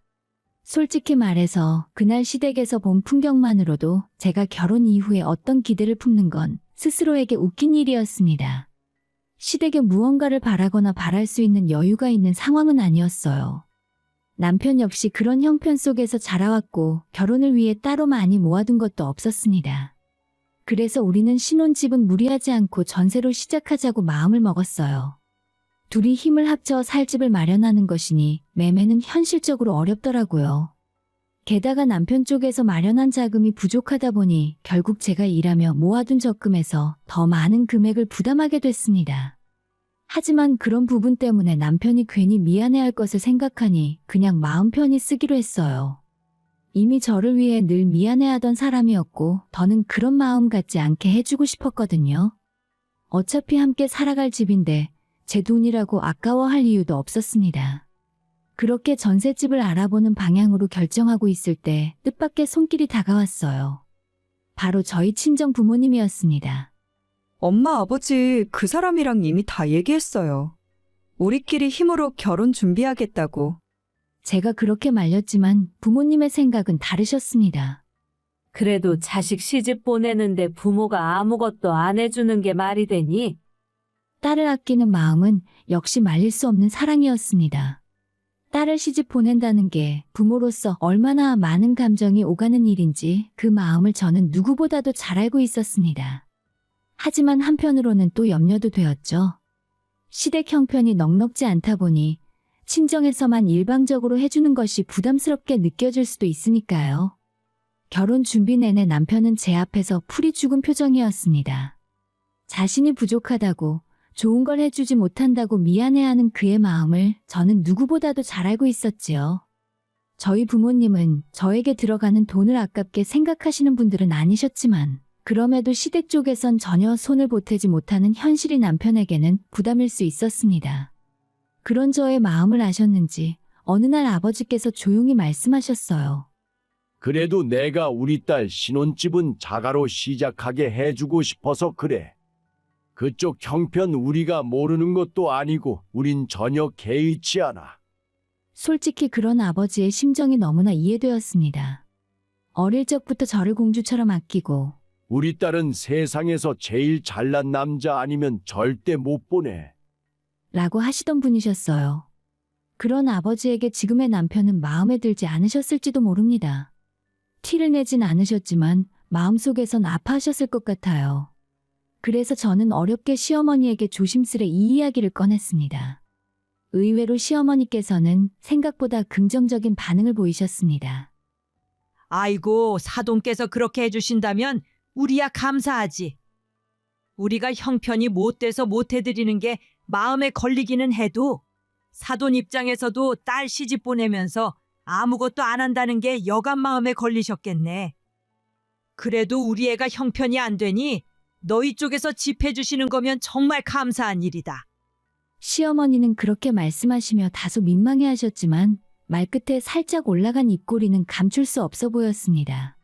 솔직히 말해서 그날 시댁에서 본 풍경만으로도 제가 결혼 이후에 어떤 기대를 품는 건 스스로에게 웃긴 일이었습니다. 시댁에 무언가를 바라거나 바랄 수 있는 여유가 있는 상황은 아니었어요. 남편 역시 그런 형편 속에서 자라왔고 결혼을 위해 따로 많이 모아둔 것도 없었습니다. 그래서 우리는 신혼집은 무리하지 않고 전세로 시작하자고 마음을 먹었어요. 둘이 힘을 합쳐 살 집을 마련하는 것이니 매매는 현실적으로 어렵더라고요. 게다가 남편 쪽에서 마련한 자금이 부족하다 보니 결국 제가 일하며 모아둔 적금에서 더 많은 금액을 부담하게 됐습니다. 하지만 그런 부분 때문에 남편이 괜히 미안해할 것을 생각하니 그냥 마음 편히 쓰기로 했어요. 이미 저를 위해 늘 미안해하던 사람이었고 더는 그런 마음 갖지 않게 해주고 싶었거든요. 어차피 함께 살아갈 집인데 제 돈이라고 아까워할 이유도 없었습니다. 그렇게 전셋집을 알아보는 방향으로 결정하고 있을 때 뜻밖의 손길이 다가왔어요. 바로 저희 친정 부모님이었습니다.
엄마, 아버지 그 사람이랑 이미 다 얘기했어요. 우리끼리 힘으로 결혼 준비하겠다고.
제가 그렇게 말렸지만 부모님의 생각은 다르셨습니다.
그래도 자식 시집 보내는데 부모가 아무것도 안 해주는 게 말이 되니?
딸을 아끼는 마음은 역시 말릴 수 없는 사랑이었습니다. 딸을 시집 보낸다는 게 부모로서 얼마나 많은 감정이 오가는 일인지 그 마음을 저는 누구보다도 잘 알고 있었습니다. 하지만 한편으로는 또 염려도 되었죠. 시댁 형편이 넉넉지 않다 보니 친정에서만 일방적으로 해주는 것이 부담스럽게 느껴질 수도 있으니까요. 결혼 준비 내내 남편은 제 앞에서 풀이 죽은 표정이었습니다. 자신이 부족하다고 좋은 걸 해주지 못한다고 미안해하는 그의 마음을 저는 누구보다도 잘 알고 있었지요. 저희 부모님은 저에게 들어가는 돈을 아깝게 생각하시는 분들은 아니셨지만 그럼에도 시댁 쪽에선 전혀 손을 보태지 못하는 현실이 남편에게는 부담일 수 있었습니다. 그런 저의 마음을 아셨는지 어느 날 아버지께서 조용히 말씀하셨어요.
그래도 내가 우리 딸 신혼집은 자가로 시작하게 해주고 싶어서 그래. 그쪽 형편 우리가 모르는 것도 아니고 우린 전혀 개의치 않아.
솔직히 그런 아버지의 심정이 너무나 이해되었습니다. 어릴 적부터 저를 공주처럼 아끼고
우리 딸은 세상에서 제일 잘난 남자 아니면 절대 못 보내.
라고 하시던 분이셨어요. 그런 아버지에게 지금의 남편은 마음에 들지 않으셨을지도 모릅니다. 티를 내진 않으셨지만 마음속에선 아파하셨을 것 같아요. 그래서 저는 어렵게 시어머니에게 조심스레 이 이야기를 꺼냈습니다. 의외로 시어머니께서는 생각보다 긍정적인 반응을 보이셨습니다.
아이고, 사돈께서 그렇게 해주신다면 우리야 감사하지. 우리가 형편이 못돼서 못해드리는 게 마음에 걸리기는 해도 사돈 입장에서도 딸 시집 보내면서 아무것도 안 한다는 게 여간 마음에 걸리셨겠네. 그래도 우리 애가 형편이 안 되니 너희 쪽에서 집 해주시는 거면 정말 감사한 일이다.
시어머니는 그렇게 말씀하시며 다소 민망해하셨지만 말끝에 살짝 올라간 입꼬리는 감출 수 없어 보였습니다.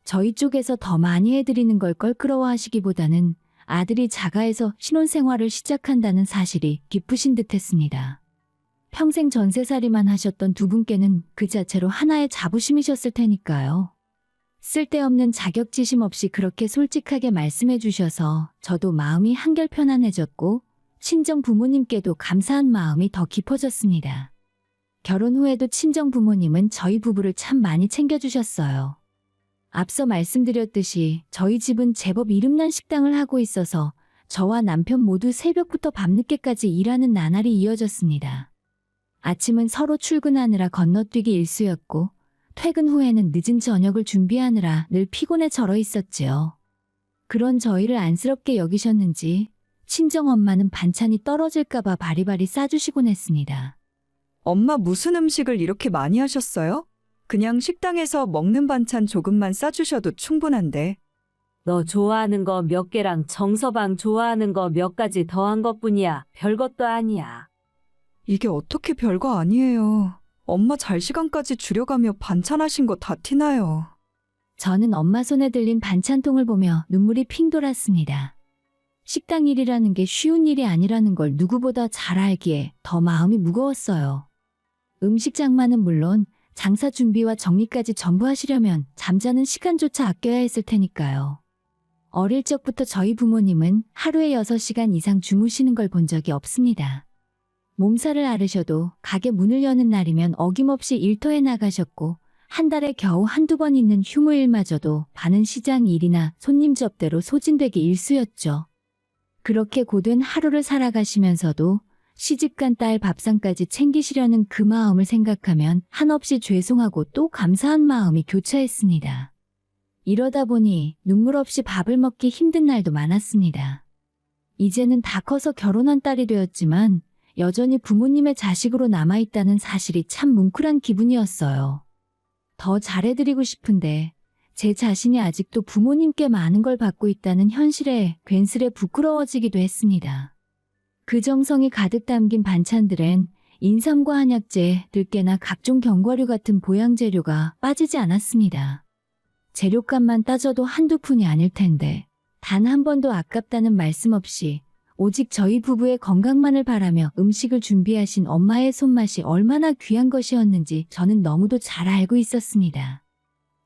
저희 쪽에서 더 많이 해드리는 걸 껄끄러워하시기보다는 아들이 자가에서 신혼생활을 시작한다는 사실이 기쁘신 듯했습니다. 평생 전세살이만 하셨던 두 분께는 그 자체로 하나의 자부심이셨을 테니까요. 쓸데없는 자격지심 없이 그렇게 솔직하게 말씀해 주셔서 저도 마음이 한결 편안해졌고 친정 부모님께도 감사한 마음이 더 깊어졌습니다. 결혼 후에도 친정 부모님은 저희 부부를 참 많이 챙겨주셨어요. 앞서 말씀드렸듯이 저희 집은 제법 이름난 식당을 하고 있어서 저와 남편 모두 새벽부터 밤늦게까지 일하는 나날이 이어졌습니다. 아침은 서로 출근하느라 건너뛰기 일쑤였고 퇴근 후에는 늦은 저녁을 준비하느라 늘 피곤에 절어 있었지요. 그런 저희를 안쓰럽게 여기셨는지 친정엄마는 반찬이 떨어질까봐 바리바리 싸주시곤 했습니다.
엄마 무슨 음식을 이렇게 많이 하셨어요? 그냥 식당에서 먹는 반찬 조금만 싸주셔도 충분한데.
너 좋아하는 거 몇 개랑 정서방 좋아하는 거 몇 가지 더한 것뿐이야. 별것도 아니야.
이게 어떻게 별거 아니에요. 엄마 잘 시간까지 줄여가며 반찬하신 거 다 티나요.
저는 엄마 손에 들린 반찬통을 보며 눈물이 핑 돌았습니다. 식당 일이라는 게 쉬운 일이 아니라는 걸 누구보다 잘 알기에 더 마음이 무거웠어요. 음식장만은 물론 장사 준비와 정리까지 전부 하시려면 잠자는 시간조차 아껴야 했을 테니까요. 어릴 적부터 저희 부모님은 하루에 6시간 이상 주무시는 걸 본 적이 없습니다. 몸살을 앓으셔도 가게 문을 여는 날이면 어김없이 일터에 나가셨고 한 달에 겨우 한두 번 있는 휴무일마저도 반은 시장 일이나 손님 접대로 소진되기 일쑤였죠. 그렇게 고된 하루를 살아가시면서도 시집간 딸 밥상까지 챙기시려는 그 마음을 생각하면 한없이 죄송하고 또 감사한 마음이 교차했습니다. 이러다 보니 눈물 없이 밥을 먹기 힘든 날도 많았습니다. 이제는 다 커서 결혼한 딸이 되었지만 여전히 부모님의 자식으로 남아있다는 사실이 참 뭉클한 기분이었어요. 더 잘해드리고 싶은데 제 자신이 아직도 부모님께 많은 걸 받고 있다는 현실에 괜스레 부끄러워지기도 했습니다. 그 정성이 가득 담긴 반찬들엔 인삼과 한약재, 들깨나 각종 견과류 같은 보양재료가 빠지지 않았습니다. 재료값만 따져도 한두 푼이 아닐 텐데 단 한 번도 아깝다는 말씀 없이 오직 저희 부부의 건강만을 바라며 음식을 준비하신 엄마의 손맛이 얼마나 귀한 것이었는지 저는 너무도 잘 알고 있었습니다.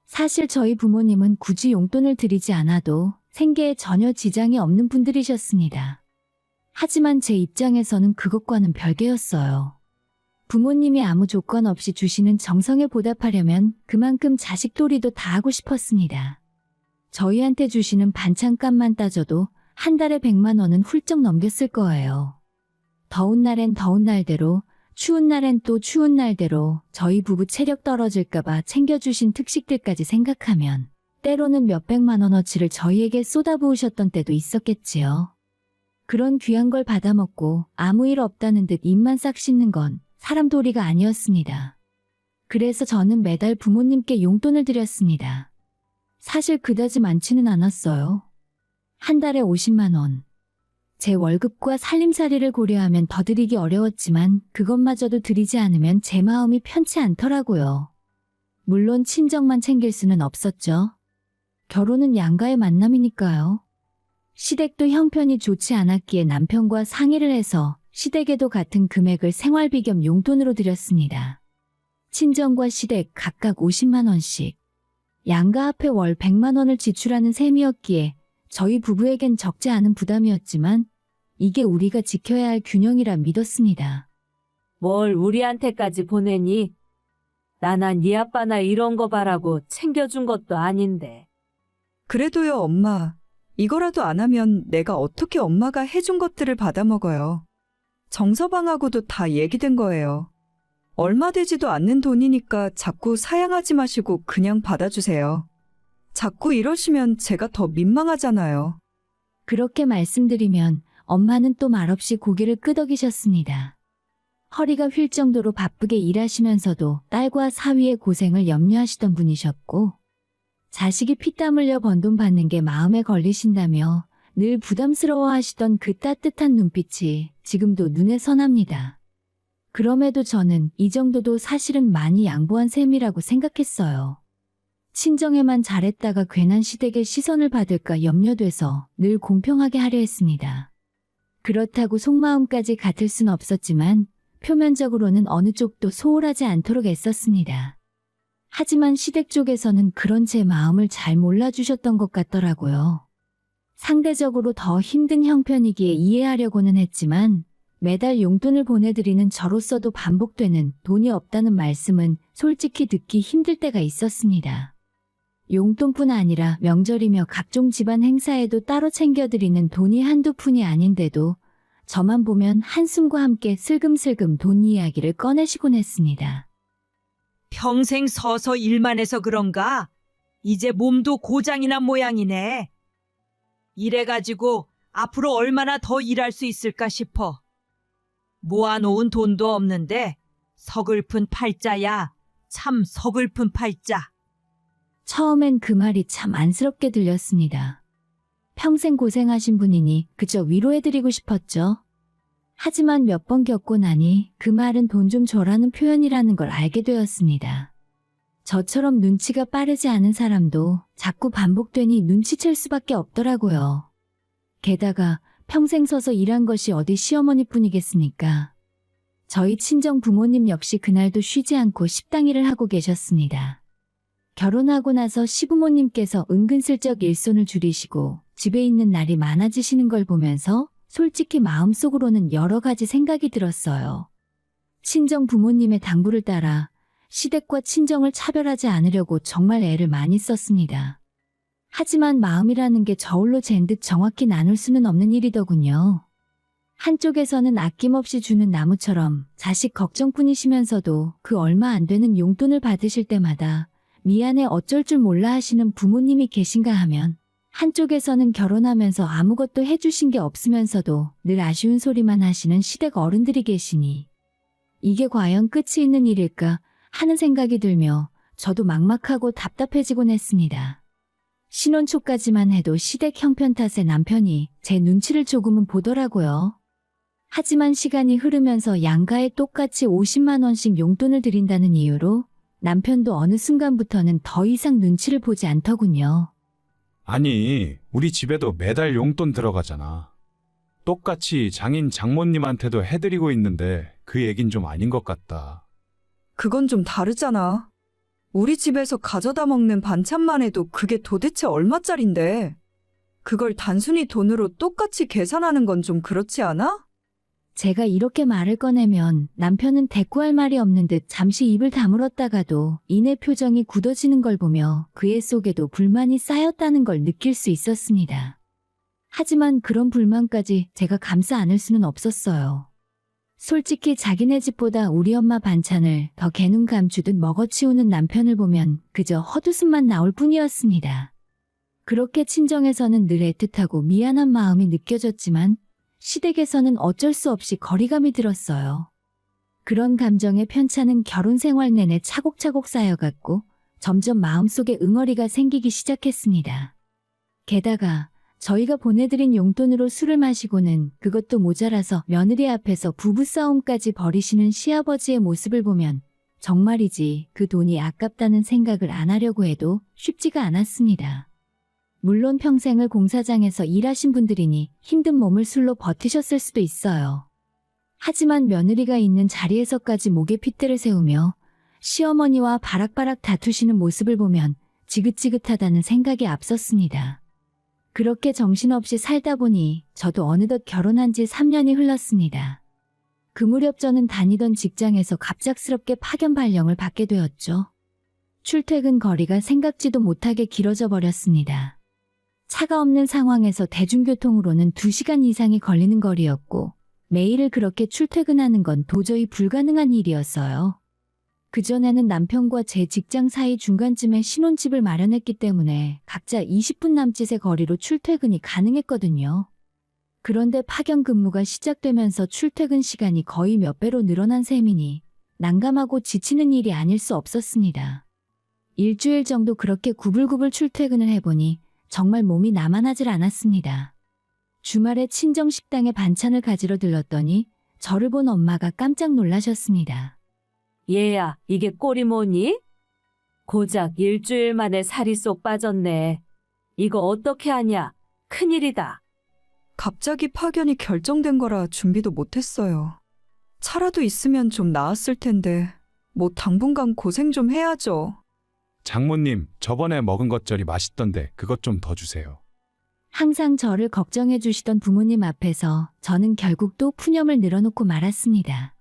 사실 저희 부모님은 굳이 용돈을 드리지 않아도 생계에 전혀 지장이 없는 분들이셨습니다. 하지만 제 입장에서는 그것과는 별개였어요. 부모님이 아무 조건 없이 주시는 정성에 보답하려면 그만큼 자식도리도 다하고 싶었습니다. 저희한테 주시는 반찬값만 따져도 한 달에 100만 원은 훌쩍 넘겼을 거예요. 더운 날엔 더운 날대로, 추운 날엔 또 추운 날대로 저희 부부 체력 떨어질까봐 챙겨주신 특식들까지 생각하면 때로는 몇백만 원어치를 저희에게 쏟아부으셨던 때도 있었겠지요. 그런 귀한 걸 받아먹고 아무 일 없다는 듯 입만 싹 씻는 건 사람 도리가 아니었습니다. 그래서 저는 매달 부모님께 용돈을 드렸습니다. 사실 그다지 많지는 않았어요. 한 달에 50만 원. 제 월급과 살림살이를 고려하면 더 드리기 어려웠지만 그것마저도 드리지 않으면 제 마음이 편치 않더라고요. 물론 친정만 챙길 수는 없었죠. 결혼은 양가의 만남이니까요. 시댁도 형편이 좋지 않았기에 남편과 상의를 해서 시댁에도 같은 금액을 생활비 겸 용돈으로 드렸습니다. 친정과 시댁 각각 50만 원씩. 양가 합해 월 100만 원을 지출하는 셈이었기에 저희 부부에겐 적지 않은 부담이었지만 이게 우리가 지켜야 할 균형이라 믿었습니다.
뭘 우리한테까지 보내니? 나나 네 아빠나 이런 거 바라고 챙겨준 것도 아닌데.
그래도요, 엄마. 이거라도 안 하면 내가 어떻게 엄마가 해준 것들을 받아먹어요. 정서방하고도 다 얘기된 거예요. 얼마 되지도 않는 돈이니까 자꾸 사양하지 마시고 그냥 받아주세요. 자꾸 이러시면 제가 더 민망하잖아요.
그렇게 말씀드리면 엄마는 또 말없이 고개를 끄덕이셨습니다. 허리가 휠 정도로 바쁘게 일하시면서도 딸과 사위의 고생을 염려하시던 분이셨고 자식이 피땀 흘려 번 돈 받는 게 마음에 걸리신다며 늘 부담스러워하시던 그 따뜻한 눈빛이 지금도 눈에 선합니다. 그럼에도 저는 이 정도도 사실은 많이 양보한 셈이라고 생각했어요. 친정에만 잘했다가 괜한 시댁의 시선을 받을까 염려돼서 늘 공평하게 하려 했습니다. 그렇다고 속마음까지 같을 순 없었지만 표면적으로는 어느 쪽도 소홀하지 않도록 애썼습니다. 하지만 시댁 쪽에서는 그런 제 마음을 잘 몰라주셨던 것 같더라고요. 상대적으로 더 힘든 형편이기에 이해하려고는 했지만 매달 용돈을 보내드리는 저로서도 반복되는 돈이 없다는 말씀은 솔직히 듣기 힘들 때가 있었습니다. 용돈뿐 아니라 명절이며 각종 집안 행사에도 따로 챙겨드리는 돈이 한두 푼이 아닌데도 저만 보면 한숨과 함께 슬금슬금 돈 이야기를 꺼내시곤 했습니다.
평생 서서 일만 해서 그런가? 이제 몸도 고장이난 모양이네. 이래가지고 앞으로 얼마나 더 일할 수 있을까 싶어. 모아놓은 돈도 없는데 서글픈 팔자야. 참 서글픈 팔자.
처음엔 그 말이 참 안쓰럽게 들렸습니다. 평생 고생하신 분이니 그저 위로해드리고 싶었죠. 하지만 몇 번 겪고 나니 그 말은 돈 좀 줘라는 표현이라는 걸 알게 되었습니다. 저처럼 눈치가 빠르지 않은 사람도 자꾸 반복되니 눈치챌 수밖에 없더라고요. 게다가 평생 서서 일한 것이 어디 시어머니뿐이겠습니까? 저희 친정 부모님 역시 그날도 쉬지 않고 식당 일을 하고 계셨습니다. 결혼하고 나서 시부모님께서 은근슬쩍 일손을 줄이시고 집에 있는 날이 많아지시는 걸 보면서 솔직히 마음속으로는 여러 가지 생각이 들었어요. 친정 부모님의 당부를 따라 시댁과 친정을 차별하지 않으려고 정말 애를 많이 썼습니다. 하지만 마음이라는 게 저울로 잰 듯 정확히 나눌 수는 없는 일이더군요. 한쪽에서는 아낌없이 주는 나무처럼 자식 걱정뿐이시면서도 그 얼마 안 되는 용돈을 받으실 때마다 미안해 어쩔 줄 몰라 하시는 부모님이 계신가 하면, 한쪽에서는 결혼하면서 아무것도 해주신 게 없으면서도 늘 아쉬운 소리만 하시는 시댁 어른들이 계시니 이게 과연 끝이 있는 일일까 하는 생각이 들며 저도 막막하고 답답해지곤 했습니다. 신혼 초까지만 해도 시댁 형편 탓에 남편이 제 눈치를 조금은 보더라고요. 하지만 시간이 흐르면서 양가에 똑같이 50만 원씩 용돈을 드린다는 이유로 남편도 어느 순간부터는 더 이상 눈치를 보지 않더군요.
아니, 우리 집에도 매달 용돈 들어가잖아. 똑같이 장인 장모님한테도 해드리고 있는데 그 얘긴 좀 아닌 것 같다.
그건 좀 다르잖아. 우리 집에서 가져다 먹는 반찬만 해도 그게 도대체 얼마짜린데. 그걸 단순히 돈으로 똑같이 계산하는 건 좀 그렇지 않아?
제가 이렇게 말을 꺼내면 남편은 대꾸할 말이 없는 듯 잠시 입을 다물었다가도 이내 표정이 굳어지는 걸 보며 그의 속에도 불만이 쌓였다는 걸 느낄 수 있었습니다. 하지만 그런 불만까지 제가 감싸 안을 수는 없었어요. 솔직히 자기네 집보다 우리 엄마 반찬을 더 개눈 감추듯 먹어치우는 남편을 보면 그저 헛웃음만 나올 뿐이었습니다. 그렇게 친정에서는 늘 애틋하고 미안한 마음이 느껴졌지만 시댁에서는 어쩔 수 없이 거리감이 들었어요. 그런 감정의 편차는 결혼 생활 내내 차곡차곡 쌓여갔고 점점 마음속에 응어리가 생기기 시작했습니다. 게다가 저희가 보내드린 용돈으로 술을 마시고는 그것도 모자라서 며느리 앞에서 부부싸움까지 벌이시는 시아버지의 모습을 보면 정말이지 그 돈이 아깝다는 생각을 안 하려고 해도 쉽지가 않았습니다. 물론 평생을 공사장에서 일하신 분들이니 힘든 몸을 술로 버티셨을 수도 있어요. 하지만 며느리가 있는 자리에서까지 목에 핏대를 세우며 시어머니와 바락바락 다투시는 모습을 보면 지긋지긋하다는 생각이 앞섰습니다. 그렇게 정신없이 살다 보니 저도 어느덧 결혼한 지 3년이 흘렀습니다. 그 무렵 저는 다니던 직장에서 갑작스럽게 파견 발령을 받게 되었죠. 출퇴근 거리가 생각지도 못하게 길어져 버렸습니다. 차가 없는 상황에서 대중교통으로는 2시간 이상이 걸리는 거리였고 매일을 그렇게 출퇴근하는 건 도저히 불가능한 일이었어요. 그전에는 남편과 제 직장 사이 중간쯤에 신혼집을 마련했기 때문에 각자 20분 남짓의 거리로 출퇴근이 가능했거든요. 그런데 파견 근무가 시작되면서 출퇴근 시간이 거의 몇 배로 늘어난 셈이니 난감하고 지치는 일이 아닐 수 없었습니다. 일주일 정도 그렇게 구불구불 출퇴근을 해보니 정말 몸이 나만하질 않았습니다. 주말에 친정 식당에 반찬을 가지러 들렀더니 저를 본 엄마가 깜짝 놀라셨습니다.
얘야, 이게 꼴이 뭐니? 고작 일주일 만에 살이 쏙 빠졌네. 이거 어떻게 하냐? 큰일이다.
갑자기 파견이 결정된 거라 준비도 못했어요. 차라도 있으면 좀 나았을 텐데 뭐 당분간 고생 좀 해야죠.
장모님, 저번에 먹은 것 저리 맛있던데 그것 좀 더 주세요.
항상 저를 걱정해 주시던 부모님 앞에서 저는 결국 또 푸념을 늘어놓고 말았습니다.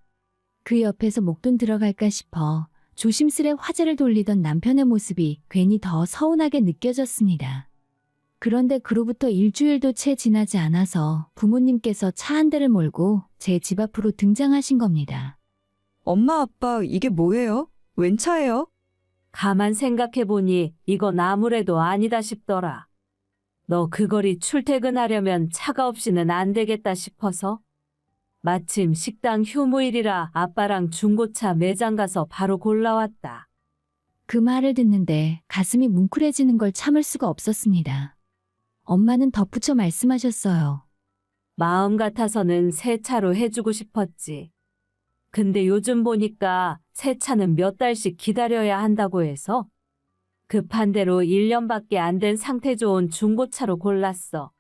그 옆에서 목돈 들어갈까 싶어 조심스레 화제를 돌리던 남편의 모습이 괜히 더 서운하게 느껴졌습니다. 그런데 그로부터 일주일도 채 지나지 않아서 부모님께서 차 한 대를 몰고 제 집 앞으로 등장하신 겁니다.
엄마, 아빠, 이게 뭐예요? 웬 차예요?
가만 생각해보니 이건 아무래도 아니다 싶더라. 너 그 거리 출퇴근하려면 차가 없이는 안 되겠다 싶어서. 마침 식당 휴무일이라 아빠랑 중고차 매장 가서 바로 골라왔다.
그 말을 듣는데 가슴이 뭉클해지는 걸 참을 수가 없었습니다. 엄마는 덧붙여 말씀하셨어요.
마음 같아서는 새 차로 해주고 싶었지. 근데 요즘 보니까 새 차는 몇 달씩 기다려야 한다고 해서 급한 대로 1년밖에 안 된 상태 좋은 중고차로 골랐어.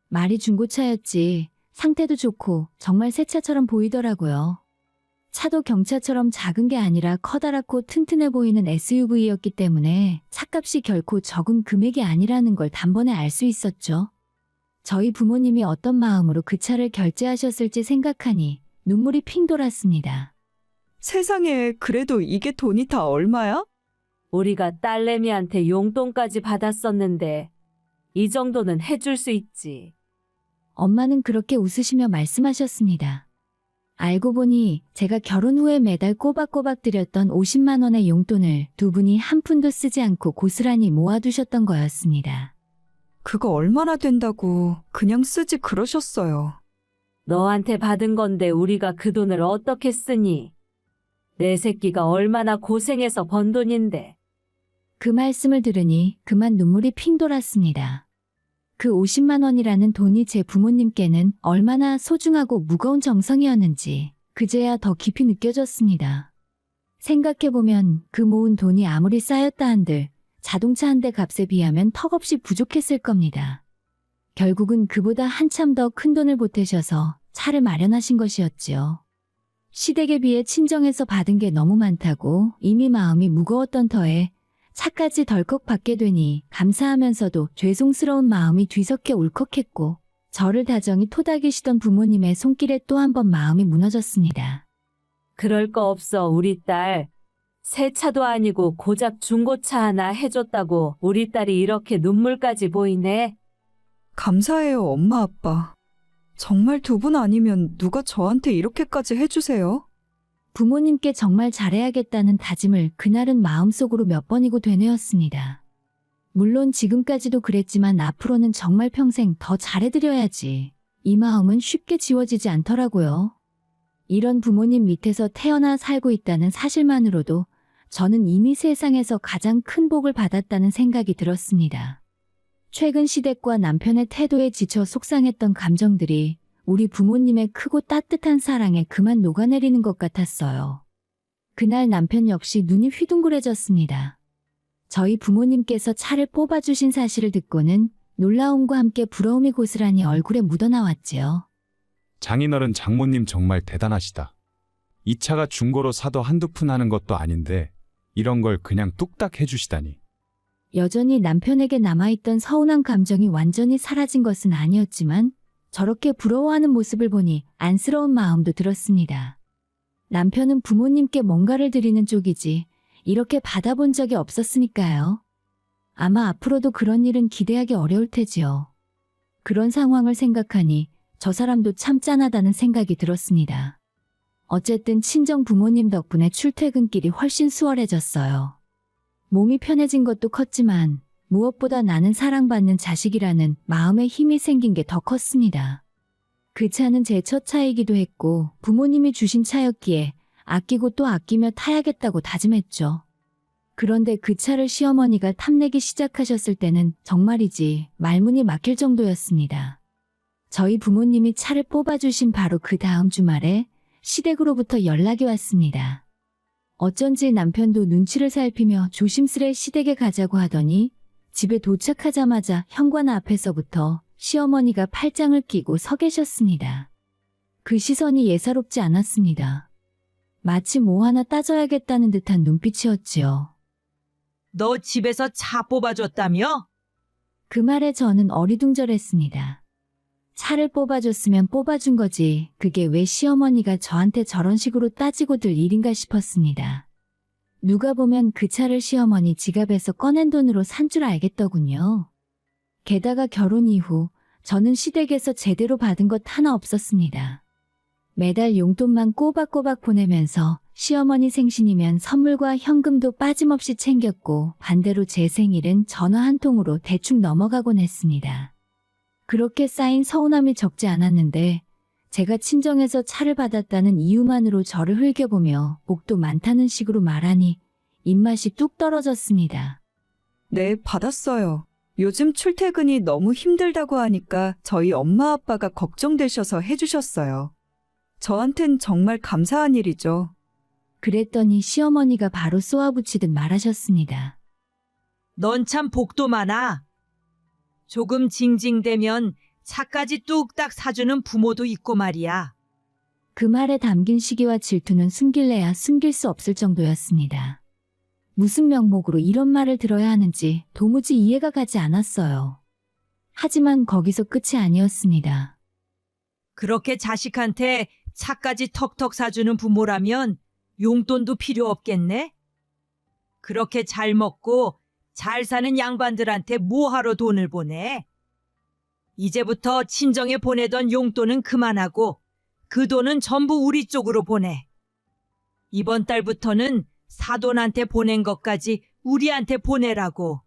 말이 중고차였지 상태도 좋고 정말 새 차처럼 보이더라고요. 차도 경차처럼 작은 게 아니라 커다랗고 튼튼해 보이는 SUV였기 때문에 차값이 결코 적은 금액이 아니라는 걸 단번에 알 수 있었죠. 저희 부모님이 어떤 마음으로 그 차를 결제하셨을지 생각하니 눈물이 핑 돌았습니다.
세상에, 그래도 이게 돈이 다 얼마야?
우리가 딸내미한테 용돈까지 받았었는데 이 정도는 해줄 수 있지.
엄마는 그렇게 웃으시며 말씀하셨습니다. 알고 보니 제가 결혼 후에 매달 꼬박꼬박 드렸던 50만 원의 용돈을 두 분이 한 푼도 쓰지 않고 고스란히 모아두셨던 거였습니다.
그거 얼마나 된다고 그냥 쓰지 그러셨어요.
너한테 받은 건데 우리가 그 돈을 어떻게 쓰니? 내 새끼가 얼마나 고생해서 번 돈인데.
그 말씀을 들으니 그만 눈물이 핑 돌았습니다. 그 50만 원이라는 돈이 제 부모님께는 얼마나 소중하고 무거운 정성이었는지 그제야 더 깊이 느껴졌습니다. 생각해보면 그 모은 돈이 아무리 쌓였다 한들 자동차 한 대 값에 비하면 턱없이 부족했을 겁니다. 결국은 그보다 한참 더 큰 돈을 보태셔서 차를 마련하신 것이었지요. 시댁에 비해 친정에서 받은 게 너무 많다고 이미 마음이 무거웠던 터에 차까지 덜컥 받게 되니 감사하면서도 죄송스러운 마음이 뒤섞여 울컥했고 저를 다정히 토닥이시던 부모님의 손길에 또 한 번 마음이 무너졌습니다.
그럴 거 없어, 우리 딸. 새 차도 아니고 고작 중고차 하나 해줬다고 우리 딸이 이렇게 눈물까지 보이네.
감사해요, 엄마, 아빠. 정말 두 분 아니면 누가 저한테 이렇게까지 해주세요?
부모님께 정말 잘해야겠다는 다짐을 그날은 마음속으로 몇 번이고 되뇌었습니다. 물론 지금까지도 그랬지만 앞으로는 정말 평생 더 잘해드려야지. 이 마음은 쉽게 지워지지 않더라고요. 이런 부모님 밑에서 태어나 살고 있다는 사실만으로도 저는 이미 세상에서 가장 큰 복을 받았다는 생각이 들었습니다. 최근 시댁과 남편의 태도에 지쳐 속상했던 감정들이 우리 부모님의 크고 따뜻한 사랑에 그만 녹아내리는 것 같았어요. 그날 남편 역시 눈이 휘둥그레졌습니다. 저희 부모님께서 차를 뽑아주신 사실을 듣고는 놀라움과 함께 부러움이 고스란히 얼굴에 묻어나왔지요.
장인어른 장모님 정말 대단하시다. 이 차가 중고로 사도 한두 푼 하는 것도 아닌데 이런 걸 그냥 뚝딱 해주시다니.
여전히 남편에게 남아있던 서운한 감정이 완전히 사라진 것은 아니었지만 저렇게 부러워하는 모습을 보니 안쓰러운 마음도 들었습니다. 남편은 부모님께 뭔가를 드리는 쪽이지 이렇게 받아본 적이 없었으니까요. 아마 앞으로도 그런 일은 기대하기 어려울 테지요. 그런 상황을 생각하니 저 사람도 참 짠하다는 생각이 들었습니다. 어쨌든 친정 부모님 덕분에 출퇴근길이 훨씬 수월해졌어요. 몸이 편해진 것도 컸지만 무엇보다 나는 사랑받는 자식이라는 마음의 힘이 생긴 게 더 컸습니다. 그 차는 제 첫 차이기도 했고 부모님이 주신 차였기에 아끼고 또 아끼며 타야겠다고 다짐했죠. 그런데 그 차를 시어머니가 탐내기 시작하셨을 때는 정말이지 말문이 막힐 정도였습니다. 저희 부모님이 차를 뽑아주신 바로 그 다음 주말에 시댁으로부터 연락이 왔습니다. 어쩐지 남편도 눈치를 살피며 조심스레 시댁에 가자고 하더니 집에 도착하자마자 현관 앞에서부터 시어머니가 팔짱을 끼고 서 계셨습니다. 그 시선이 예사롭지 않았습니다. 마치 뭐 하나 따져야겠다는 듯한 눈빛이었지요.
너 집에서 차 뽑아줬다며?
그 말에 저는 어리둥절했습니다. 차를 뽑아줬으면 뽑아준 거지 그게 왜 시어머니가 저한테 저런 식으로 따지고들 일인가 싶었습니다. 누가 보면 그 차를 시어머니 지갑에서 꺼낸 돈으로 산 줄 알겠더군요. 게다가 결혼 이후 저는 시댁에서 제대로 받은 것 하나 없었습니다. 매달 용돈만 꼬박꼬박 보내면서 시어머니 생신이면 선물과 현금도 빠짐없이 챙겼고 반대로 제 생일은 전화 한 통으로 대충 넘어가곤 했습니다. 그렇게 쌓인 서운함이 적지 않았는데 제가 친정에서 차를 받았다는 이유만으로 저를 흘겨보며 복도 많다는 식으로 말하니 입맛이 뚝 떨어졌습니다.
네, 받았어요. 요즘 출퇴근이 너무 힘들다고 하니까 저희 엄마 아빠가 걱정되셔서 해주셨어요. 저한텐 정말 감사한 일이죠.
그랬더니 시어머니가 바로 쏘아붙이듯 말하셨습니다.
넌 참 복도 많아. 조금 징징대면 차까지 뚝딱 사주는 부모도 있고 말이야.
그 말에 담긴 시기와 질투는 숨길래야 숨길 수 없을 정도였습니다. 무슨 명목으로 이런 말을 들어야 하는지 도무지 이해가 가지 않았어요. 하지만 거기서 끝이 아니었습니다.
그렇게 자식한테 차까지 턱턱 사주는 부모라면 용돈도 필요 없겠네? 그렇게 잘 먹고 잘 사는 양반들한테 뭐하러 돈을 보내? 이제부터 친정에 보내던 용돈은 그만하고 그 돈은 전부 우리 쪽으로 보내. 이번 달부터는 사돈한테 보낸 것까지 우리한테 보내라고.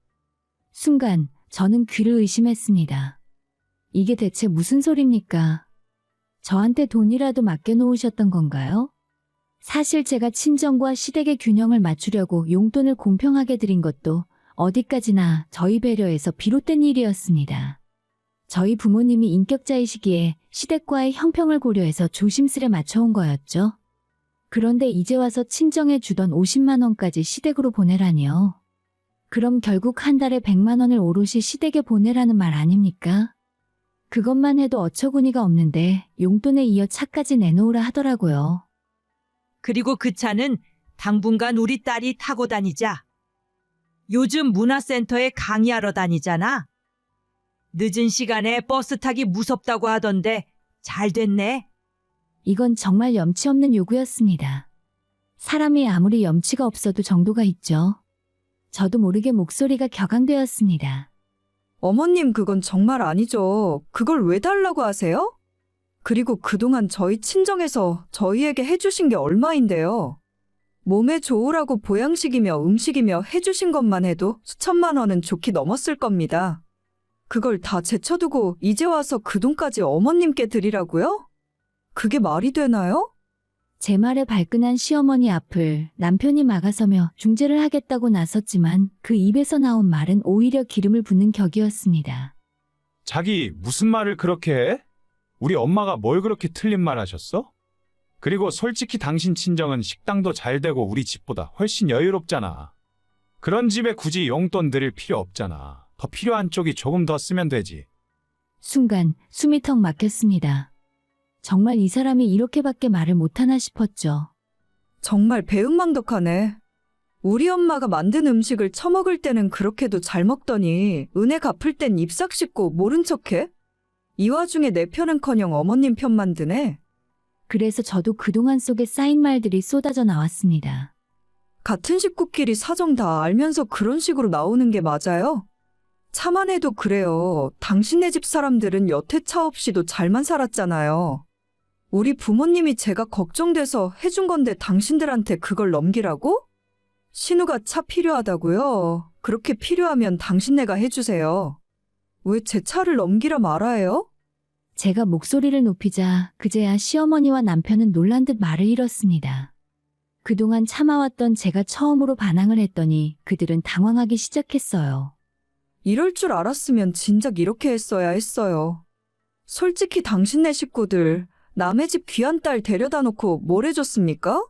순간 저는 귀를 의심했습니다. 이게 대체 무슨 소립니까? 저한테 돈이라도 맡겨놓으셨던 건가요? 사실 제가 친정과 시댁의 균형을 맞추려고 용돈을 공평하게 드린 것도 어디까지나 저희 배려에서 비롯된 일이었습니다. 저희 부모님이 인격자이시기에 시댁과의 형평을 고려해서 조심스레 맞춰온 거였죠. 그런데 이제 와서 친정에 주던 50만 원까지 시댁으로 보내라니요. 그럼 결국 한 달에 100만 원을 오롯이 시댁에 보내라는 말 아닙니까? 그것만 해도 어처구니가 없는데 용돈에 이어 차까지 내놓으라 하더라고요.
그리고 그 차는 당분간 우리 딸이 타고 다니자. 요즘 문화센터에 강의하러 다니잖아. 늦은 시간에 버스 타기 무섭다고 하던데 잘 됐네.
이건 정말 염치 없는 요구였습니다. 사람이 아무리 염치가 없어도 정도가 있죠. 저도 모르게 목소리가 격앙되었습니다.
어머님, 그건 정말 아니죠. 그걸 왜 달라고 하세요? 그리고 그동안 저희 친정에서 저희에게 해주신 게 얼마인데요. 몸에 좋으라고 보양식이며 음식이며 해주신 것만 해도 수천만 원은 좋게 넘었을 겁니다. 그걸 다 제쳐두고 이제 와서 그 돈까지 어머님께 드리라고요? 그게 말이 되나요?
제 말에 발끈한 시어머니 앞을 남편이 막아서며 중재를 하겠다고 나섰지만 그 입에서 나온 말은 오히려 기름을 붓는 격이었습니다.
자기 무슨 말을 그렇게 해? 우리 엄마가 뭘 그렇게 틀린 말 하셨어? 그리고 솔직히 당신 친정은 식당도 잘 되고 우리 집보다 훨씬 여유롭잖아. 그런 집에 굳이 용돈 드릴 필요 없잖아. 더 필요한 쪽이 조금 더 쓰면 되지.
순간 숨이 턱 막혔습니다. 정말 이 사람이 이렇게밖에 말을 못하나 싶었죠.
정말 배은망덕하네. 우리 엄마가 만든 음식을 처먹을 때는 그렇게도 잘 먹더니 은혜 갚을 땐 입 싹 씻고 모른 척해? 이 와중에 내 편은커녕 어머님 편만 드네.
그래서 저도 그동안 속에 쌓인 말들이 쏟아져 나왔습니다.
같은 식구끼리 사정 다 알면서 그런 식으로 나오는 게 맞아요? 차만 해도 그래요. 당신네 집 사람들은 여태 차 없이도 잘만 살았잖아요. 우리 부모님이 제가 걱정돼서 해준 건데 당신들한테 그걸 넘기라고? 신우가 차 필요하다고요? 그렇게 필요하면 당신네가 해주세요. 왜 제 차를 넘기라 말아요?
제가 목소리를 높이자 그제야 시어머니와 남편은 놀란 듯 말을 잃었습니다. 그동안 참아왔던 제가 처음으로 반항을 했더니 그들은 당황하기 시작했어요.
이럴 줄 알았으면 진작 이렇게 했어야 했어요. 솔직히 당신네 식구들 남의 집 귀한 딸 데려다 놓고 뭘 해줬습니까?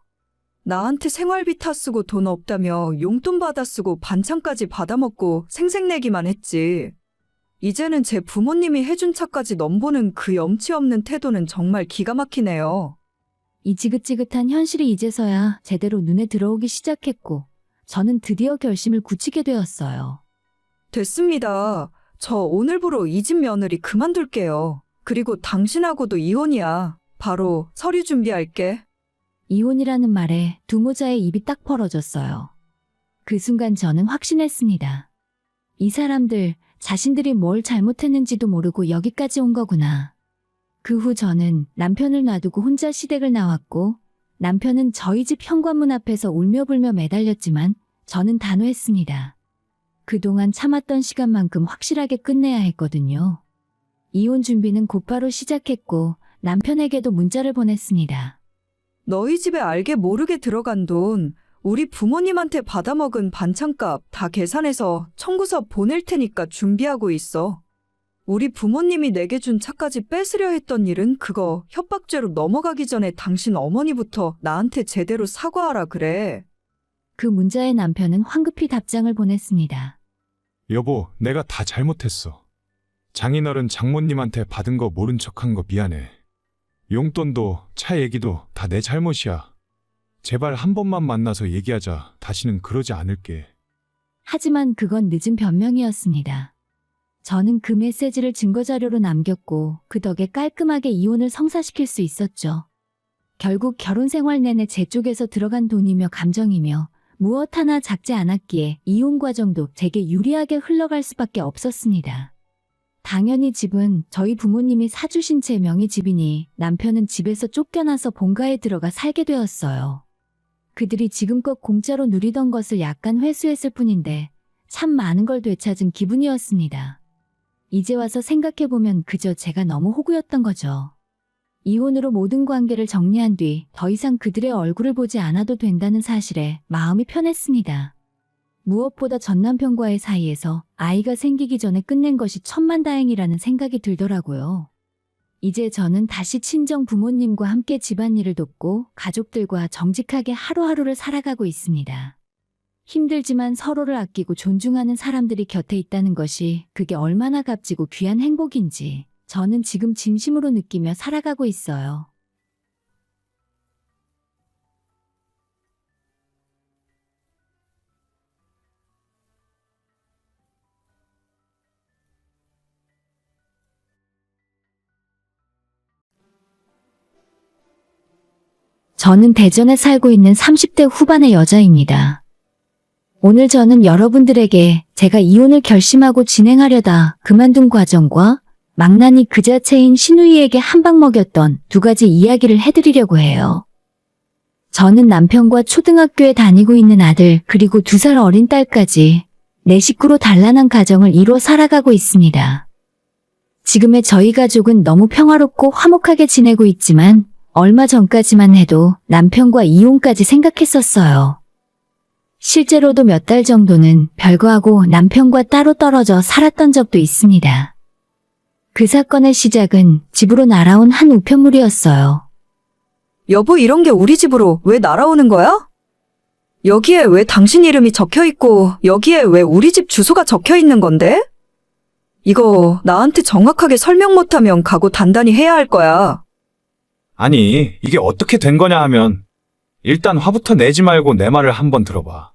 나한테 생활비 타 쓰고 돈 없다며 용돈 받아 쓰고 반찬까지 받아먹고 생색내기만 했지. 이제는 제 부모님이 해준 차까지 넘보는 그 염치 없는 태도는 정말 기가 막히네요.
이 지긋지긋한 현실이 이제서야 제대로 눈에 들어오기 시작했고 저는 드디어 결심을 굳히게 되었어요.
됐습니다. 저 오늘부로 이 집 며느리 그만둘게요. 그리고 당신하고도 이혼이야. 바로 서류 준비할게.
이혼이라는 말에 두 모자의 입이 딱 벌어졌어요. 그 순간 저는 확신했습니다. 이 사람들 자신들이 뭘 잘못했는지도 모르고 여기까지 온 거구나. 그 후 저는 남편을 놔두고 혼자 시댁을 나왔고 남편은 저희 집 현관문 앞에서 울며불며 매달렸지만 저는 단호했습니다. 그동안 참았던 시간만큼 확실하게 끝내야 했거든요. 이혼 준비는 곧바로 시작했고 남편에게도 문자를 보냈습니다.
너희 집에 알게 모르게 들어간 돈, 우리 부모님한테 받아먹은 반찬값 다 계산해서 청구서 보낼 테니까 준비하고 있어. 우리 부모님이 내게 준 차까지 뺏으려 했던 일은 그거 협박죄로 넘어가기 전에 당신 어머니부터 나한테 제대로 사과하라 그래.
그 문자에 남편은 황급히 답장을 보냈습니다.
여보, 내가 다 잘못했어. 장인어른 장모님한테 받은 거 모른 척한 거 미안해. 용돈도 차 얘기도 다 내 잘못이야. 제발 한 번만 만나서 얘기하자. 다시는 그러지 않을게.
하지만 그건 늦은 변명이었습니다. 저는 그 메시지를 증거자료로 남겼고 그 덕에 깔끔하게 이혼을 성사시킬 수 있었죠. 결국 결혼 생활 내내 제 쪽에서 들어간 돈이며 감정이며 무엇 하나 작지 않았기에 이혼 과정도 제게 유리하게 흘러갈 수밖에 없었습니다. 당연히 집은 저희 부모님이 사주신 제 명의 집이니 남편은 집에서 쫓겨나서 본가에 들어가 살게 되었어요. 그들이 지금껏 공짜로 누리던 것을 약간 회수했을 뿐인데 참 많은 걸 되찾은 기분이었습니다. 이제 와서 생각해보면 그저 제가 너무 호구였던 거죠. 이혼으로 모든 관계를 정리한 뒤 더 이상 그들의 얼굴을 보지 않아도 된다는 사실에 마음이 편했습니다. 무엇보다 전 남편과의 사이에서 아이가 생기기 전에 끝낸 것이 천만다행이라는 생각이 들더라고요. 이제 저는 다시 친정 부모님과 함께 집안일을 돕고 가족들과 정직하게 하루하루를 살아가고 있습니다. 힘들지만 서로를 아끼고 존중하는 사람들이 곁에 있다는 것이 그게 얼마나 값지고 귀한 행복인지 저는 지금 진심으로 느끼며 살아가고 있어요. 저는 대전에 살고 있는 30대 후반의 여자입니다. 오늘 저는 여러분들에게 제가 이혼을 결심하고 진행하려다 그만둔 과정과 망나니 그 자체인 신우이에게 한 방 먹였던 두 가지 이야기를 해드리려고 해요. 저는 남편과 초등학교에 다니고 있는 아들 그리고 2살 어린 딸까지 내 식구로 단란한 가정을 이루어 살아가고 있습니다. 지금의 저희 가족은 너무 평화롭고 화목하게 지내고 있지만 얼마 전까지만 해도 남편과 이혼까지 생각했었어요. 실제로도 몇 달 정도는 별거하고 남편과 따로 떨어져 살았던 적도 있습니다. 그 사건의 시작은 집으로 날아온 한 우편물이었어요.
여보, 이런 게 우리 집으로 왜 날아오는 거야? 여기에 왜 당신 이름이 적혀 있고 여기에 왜 우리 집 주소가 적혀 있는 건데? 이거 나한테 정확하게 설명 못하면 각오 단단히 해야 할 거야.
아니, 이게 어떻게 된 거냐 하면 일단 화부터 내지 말고 내 말을 한번 들어봐.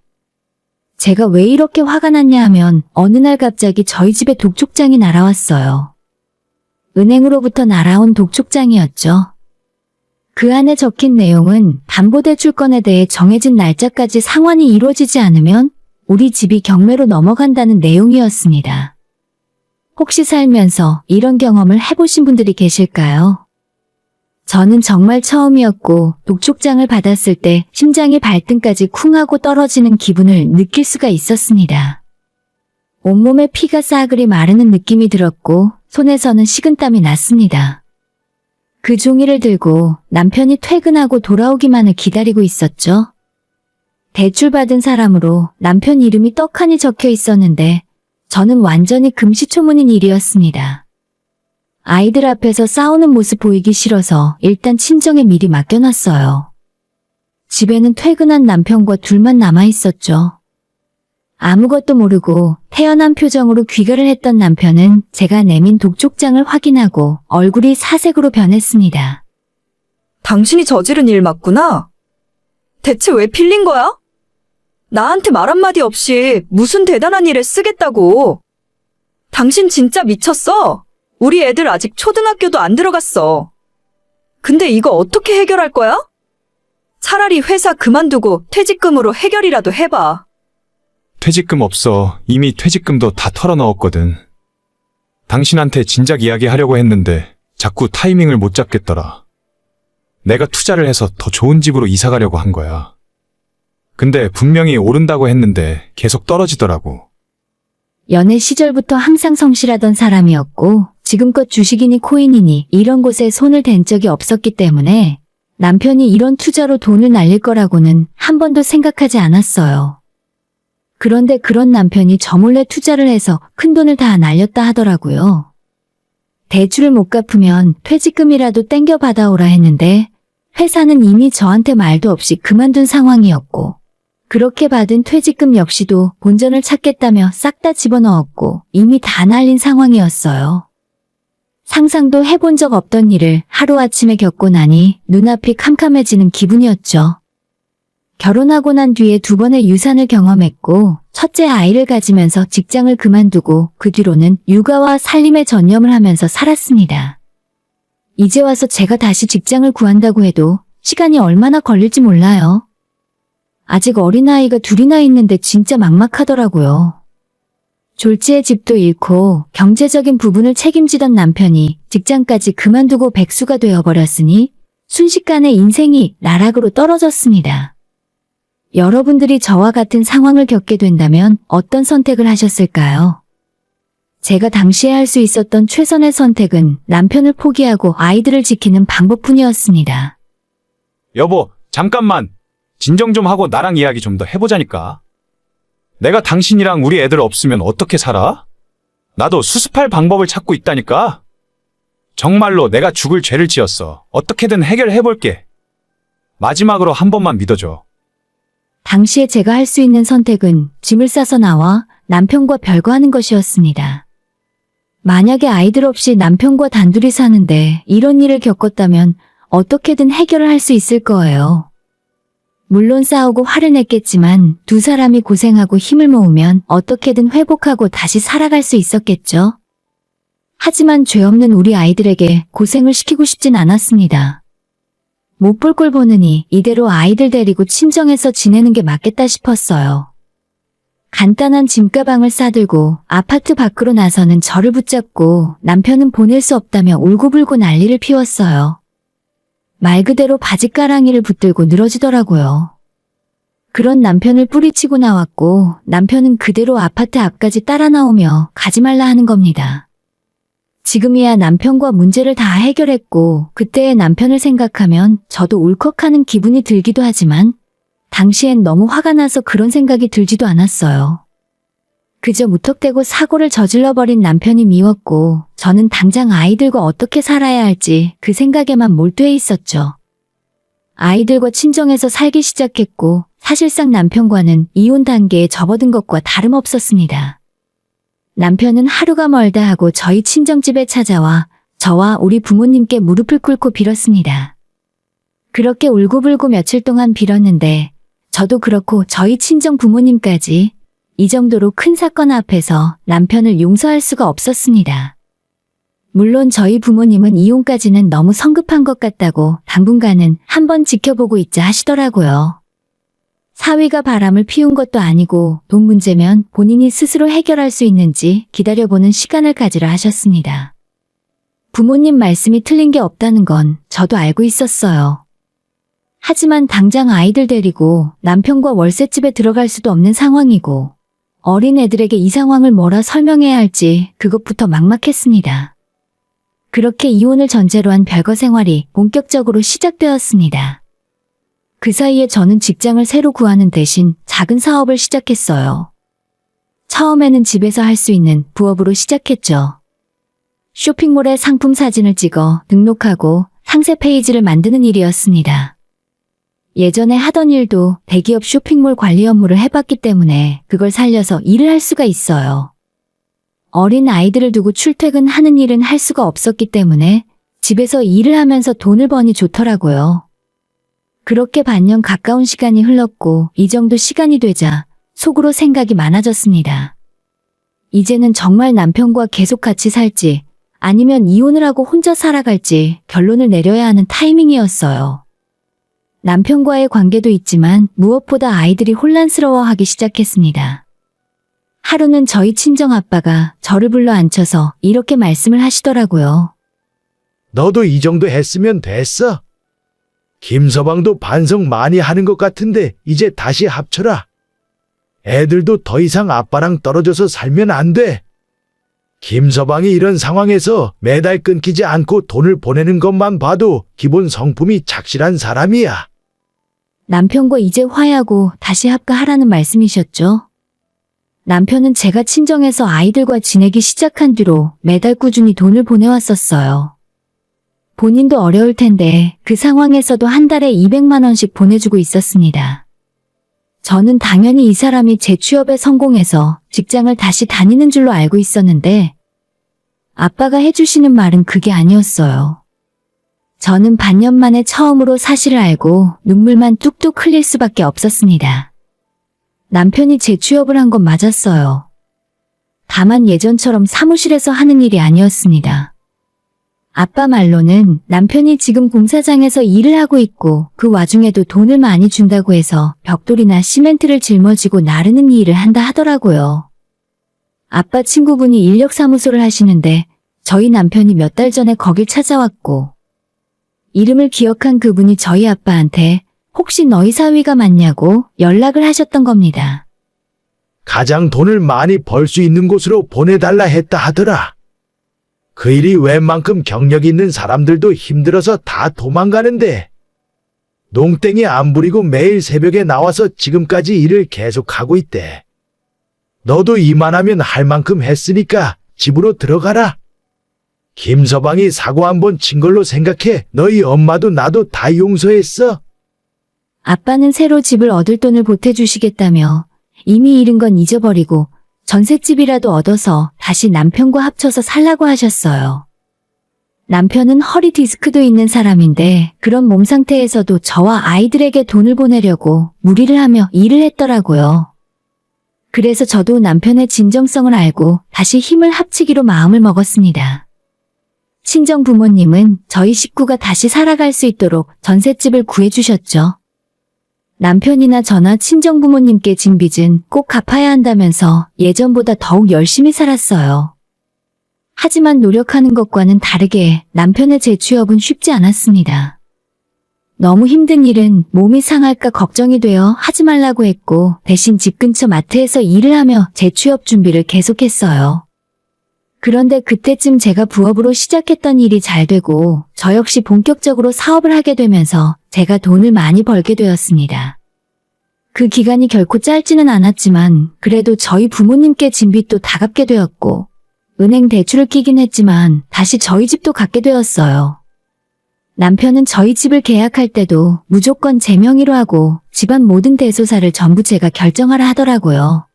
제가 왜 이렇게 화가 났냐 하면 어느 날 갑자기 저희 집에 독촉장이 날아왔어요. 은행으로부터 날아온 독촉장이었죠. 그 안에 적힌 내용은 담보대출건에 대해 정해진 날짜까지 상환이 이루어지지 않으면 우리 집이 경매로 넘어간다는 내용이었습니다. 혹시 살면서 이런 경험을 해보신 분들이 계실까요? 저는 정말 처음이었고 독촉장을 받았을 때 심장이 발등까지 쿵 하고 떨어지는 기분을 느낄 수가 있었습니다. 온몸에 피가 싸그리 마르는 느낌이 들었고 손에서는 식은땀이 났습니다. 그 종이를 들고 남편이 퇴근하고 돌아오기만을 기다리고 있었죠. 대출받은 사람으로 남편 이름이 떡하니 적혀 있었는데 저는 완전히 금시초문인 일이었습니다. 아이들 앞에서 싸우는 모습 보이기 싫어서 일단 친정에 미리 맡겨놨어요. 집에는 퇴근한 남편과 둘만 남아있었죠. 아무것도 모르고 태연한 표정으로 귀가를 했던 남편은 제가 내민 독촉장을 확인하고 얼굴이 사색으로 변했습니다.
당신이 저지른 일 맞구나? 대체 왜 필린 거야? 나한테 말 한마디 없이 무슨 대단한 일에 쓰겠다고. 당신 진짜 미쳤어? 우리 애들 아직 초등학교도 안 들어갔어. 근데 이거 어떻게 해결할 거야? 차라리 회사 그만두고 퇴직금으로 해결이라도 해봐.
퇴직금 없어. 이미 퇴직금도 다 털어넣었거든. 당신한테 진작 이야기하려고 했는데 자꾸 타이밍을 못 잡겠더라. 내가 투자를 해서 더 좋은 집으로 이사 가려고 한 거야. 근데 분명히 오른다고 했는데 계속 떨어지더라고.
연애 시절부터 항상 성실하던 사람이었고 지금껏 주식이니 코인이니 이런 곳에 손을 댄 적이 없었기 때문에 남편이 이런 투자로 돈을 날릴 거라고는 한 번도 생각하지 않았어요. 그런데 그런 남편이 저 몰래 투자를 해서 큰돈을 다 날렸다 하더라고요. 대출을 못 갚으면 퇴직금이라도 땡겨 받아오라 했는데 회사는 이미 저한테 말도 없이 그만둔 상황이었고 그렇게 받은 퇴직금 역시도 본전을 찾겠다며 싹 다 집어넣었고 이미 다 날린 상황이었어요. 상상도 해본 적 없던 일을 하루아침에 겪고 나니 눈앞이 캄캄해지는 기분이었죠. 결혼하고 난 뒤에 2번의 유산을 경험했고 첫째 아이를 가지면서 직장을 그만두고 그 뒤로는 육아와 살림에 전념을 하면서 살았습니다. 이제 와서 제가 다시 직장을 구한다고 해도 시간이 얼마나 걸릴지 몰라요. 아직 어린아이가 2이나 있는데 진짜 막막하더라고요. 졸지에 집도 잃고 경제적인 부분을 책임지던 남편이 직장까지 그만두고 백수가 되어버렸으니 순식간에 인생이 나락으로 떨어졌습니다. 여러분들이 저와 같은 상황을 겪게 된다면 어떤 선택을 하셨을까요? 제가 당시에 할 수 있었던 최선의 선택은 남편을 포기하고 아이들을 지키는 방법뿐이었습니다.
여보, 잠깐만. 진정 좀 하고 나랑 이야기 좀 더 해보자니까. 내가 당신이랑 우리 애들 없으면 어떻게 살아? 나도 수습할 방법을 찾고 있다니까. 정말로 내가 죽을 죄를 지었어. 어떻게든 해결해볼게. 마지막으로 한 번만 믿어줘.
당시에 제가 할 수 있는 선택은 짐을 싸서 나와 남편과 별거하는 것이었습니다. 만약에 아이들 없이 남편과 단둘이 사는데 이런 일을 겪었다면 어떻게든 해결을 할 수 있을 거예요. 물론 싸우고 화를 냈겠지만 2사람이 고생하고 힘을 모으면 어떻게든 회복하고 다시 살아갈 수 있었겠죠. 하지만 죄 없는 우리 아이들에게 고생을 시키고 싶진 않았습니다. 못 볼 꼴 보느니 이대로 아이들 데리고 친정에서 지내는 게 맞겠다 싶었어요. 간단한 짐가방을 싸들고 아파트 밖으로 나서는 저를 붙잡고 남편은 보낼 수 없다며 울고불고 난리를 피웠어요. 말 그대로 바짓가랑이를 붙들고 늘어지더라고요. 그런 남편을 뿌리치고 나왔고 남편은 그대로 아파트 앞까지 따라 나오며 가지 말라 하는 겁니다. 지금이야 남편과 문제를 다 해결했고 그때의 남편을 생각하면 저도 울컥하는 기분이 들기도 하지만 당시엔 너무 화가 나서 그런 생각이 들지도 않았어요. 그저 무턱대고 사고를 저질러버린 남편이 미웠고 저는 당장 아이들과 어떻게 살아야 할지 그 생각에만 몰두해 있었죠. 아이들과 친정에서 살기 시작했고 사실상 남편과는 이혼 단계에 접어든 것과 다름없었습니다. 남편은 하루가 멀다 하고 저희 친정집에 찾아와 저와 우리 부모님께 무릎을 꿇고 빌었습니다. 그렇게 울고불고 며칠 동안 빌었는데 저도 그렇고 저희 친정 부모님까지 이 정도로 큰 사건 앞에서 남편을 용서할 수가 없었습니다. 물론 저희 부모님은 이혼까지는 너무 성급한 것 같다고 당분간은 한번 지켜보고 있자 하시더라고요. 사위가 바람을 피운 것도 아니고 돈 문제면 본인이 스스로 해결할 수 있는지 기다려보는 시간을 가지라 하셨습니다. 부모님 말씀이 틀린 게 없다는 건 저도 알고 있었어요. 하지만 당장 아이들 데리고 남편과 월세집에 들어갈 수도 없는 상황이고 어린 애들에게 이 상황을 뭐라 설명해야 할지 그것부터 막막했습니다. 그렇게 이혼을 전제로 한 별거 생활이 본격적으로 시작되었습니다. 그 사이에 저는 직장을 새로 구하는 대신 작은 사업을 시작했어요. 처음에는 집에서 할 수 있는 부업으로 시작했죠. 쇼핑몰에 상품 사진을 찍어 등록하고 상세 페이지를 만드는 일이었습니다. 예전에 하던 일도 대기업 쇼핑몰 관리 업무를 해봤기 때문에 그걸 살려서 일을 할 수가 있어요. 어린 아이들을 두고 출퇴근하는 일은 할 수가 없었기 때문에 집에서 일을 하면서 돈을 버니 좋더라고요. 그렇게 반년 가까운 시간이 흘렀고 이 정도 시간이 되자 속으로 생각이 많아졌습니다. 이제는 정말 남편과 계속 같이 살지 아니면 이혼을 하고 혼자 살아갈지 결론을 내려야 하는 타이밍이었어요. 남편과의 관계도 있지만 무엇보다 아이들이 혼란스러워하기 시작했습니다. 하루는 저희 친정아빠가 저를 불러 앉혀서 이렇게 말씀을 하시더라고요.
너도 이 정도 했으면 됐어. 김서방도 반성 많이 하는 것 같은데 이제 다시 합쳐라. 애들도 더 이상 아빠랑 떨어져서 살면 안 돼. 김서방이 이런 상황에서 매달 끊기지 않고 돈을 보내는 것만 봐도 기본 성품이 착실한 사람이야.
남편과 이제 화해하고 다시 합가하라는 말씀이셨죠? 남편은 제가 친정에서 아이들과 지내기 시작한 뒤로 매달 꾸준히 돈을 보내왔었어요. 본인도 어려울 텐데 그 상황에서도 한 달에 200만 원씩 보내주고 있었습니다. 저는 당연히 이 사람이 재취업에 성공해서 직장을 다시 다니는 줄로 알고 있었는데 아빠가 해주시는 말은 그게 아니었어요. 저는 반년 만에 처음으로 사실을 알고 눈물만 뚝뚝 흘릴 수밖에 없었습니다. 남편이 재취업을 한 건 맞았어요. 다만 예전처럼 사무실에서 하는 일이 아니었습니다. 아빠 말로는 남편이 지금 공사장에서 일을 하고 있고 그 와중에도 돈을 많이 준다고 해서 벽돌이나 시멘트를 짊어지고 나르는 일을 한다 하더라고요. 아빠 친구분이 인력사무소를 하시는데 저희 남편이 몇 달 전에 거길 찾아왔고 이름을 기억한 그분이 저희 아빠한테 혹시 너희 사위가 맞냐고 연락을 하셨던 겁니다.
가장 돈을 많이 벌 수 있는 곳으로 보내달라 했다 하더라. 그 일이 웬만큼 경력 있는 사람들도 힘들어서 다 도망가는데 농땡이 안 부리고 매일 새벽에 나와서 지금까지 일을 계속하고 있대. 너도 이만하면 할 만큼 했으니까 집으로 들어가라. 김서방이 사고 한 번 친 걸로 생각해. 너희 엄마도 나도 다 용서했어.
아빠는 새로 집을 얻을 돈을 보태주시겠다며 이미 잃은 건 잊어버리고 전셋집이라도 얻어서 다시 남편과 합쳐서 살라고 하셨어요. 남편은 허리 디스크도 있는 사람인데 그런 몸 상태에서도 저와 아이들에게 돈을 보내려고 무리를 하며 일을 했더라고요. 그래서 저도 남편의 진정성을 알고 다시 힘을 합치기로 마음을 먹었습니다. 친정 부모님은 저희 식구가 다시 살아갈 수 있도록 전셋집을 구해주셨죠. 남편이나 저나 친정 부모님께 진 빚은 꼭 갚아야 한다면서 예전보다 더욱 열심히 살았어요. 하지만 노력하는 것과는 다르게 남편의 재취업은 쉽지 않았습니다. 너무 힘든 일은 몸이 상할까 걱정이 되어 하지 말라고 했고 대신 집 근처 마트에서 일을 하며 재취업 준비를 계속했어요. 그런데 그때쯤 제가 부업으로 시작했던 일이 잘 되고 저 역시 본격적으로 사업을 하게 되면서 제가 돈을 많이 벌게 되었습니다. 그 기간이 결코 짧지는 않았지만 그래도 저희 부모님께 진 빚도 다 갚게 되었고 은행 대출을 끼긴 했지만 다시 저희 집도 갖게 되었어요. 남편은 저희 집을 계약할 때도 무조건 제 명의로 하고 집안 모든 대소사를 전부 제가 결정하라 하더라고요.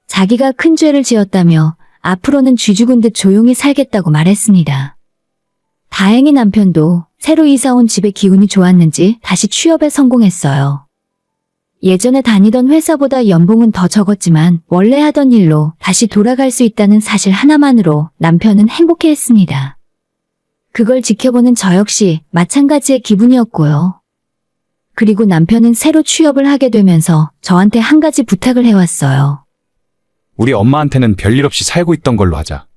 자기가 큰 죄를 지었다며 앞으로는 쥐 죽은 듯 조용히 살겠다고 말했습니다. 다행히 남편도 새로 이사 온 집의 기운이 좋았는지 다시 취업에 성공했어요. 예전에 다니던 회사보다 연봉은 더 적었지만 원래 하던 일로 다시 돌아갈 수 있다는 사실 하나만으로 남편은 행복해했습니다. 그걸 지켜보는 저 역시 마찬가지의 기분이었고요. 그리고 남편은 새로 취업을 하게 되면서 저한테 한 가지 부탁을 해왔어요.
우리 엄마한테는 별일 없이 살고 있던 걸로 하자.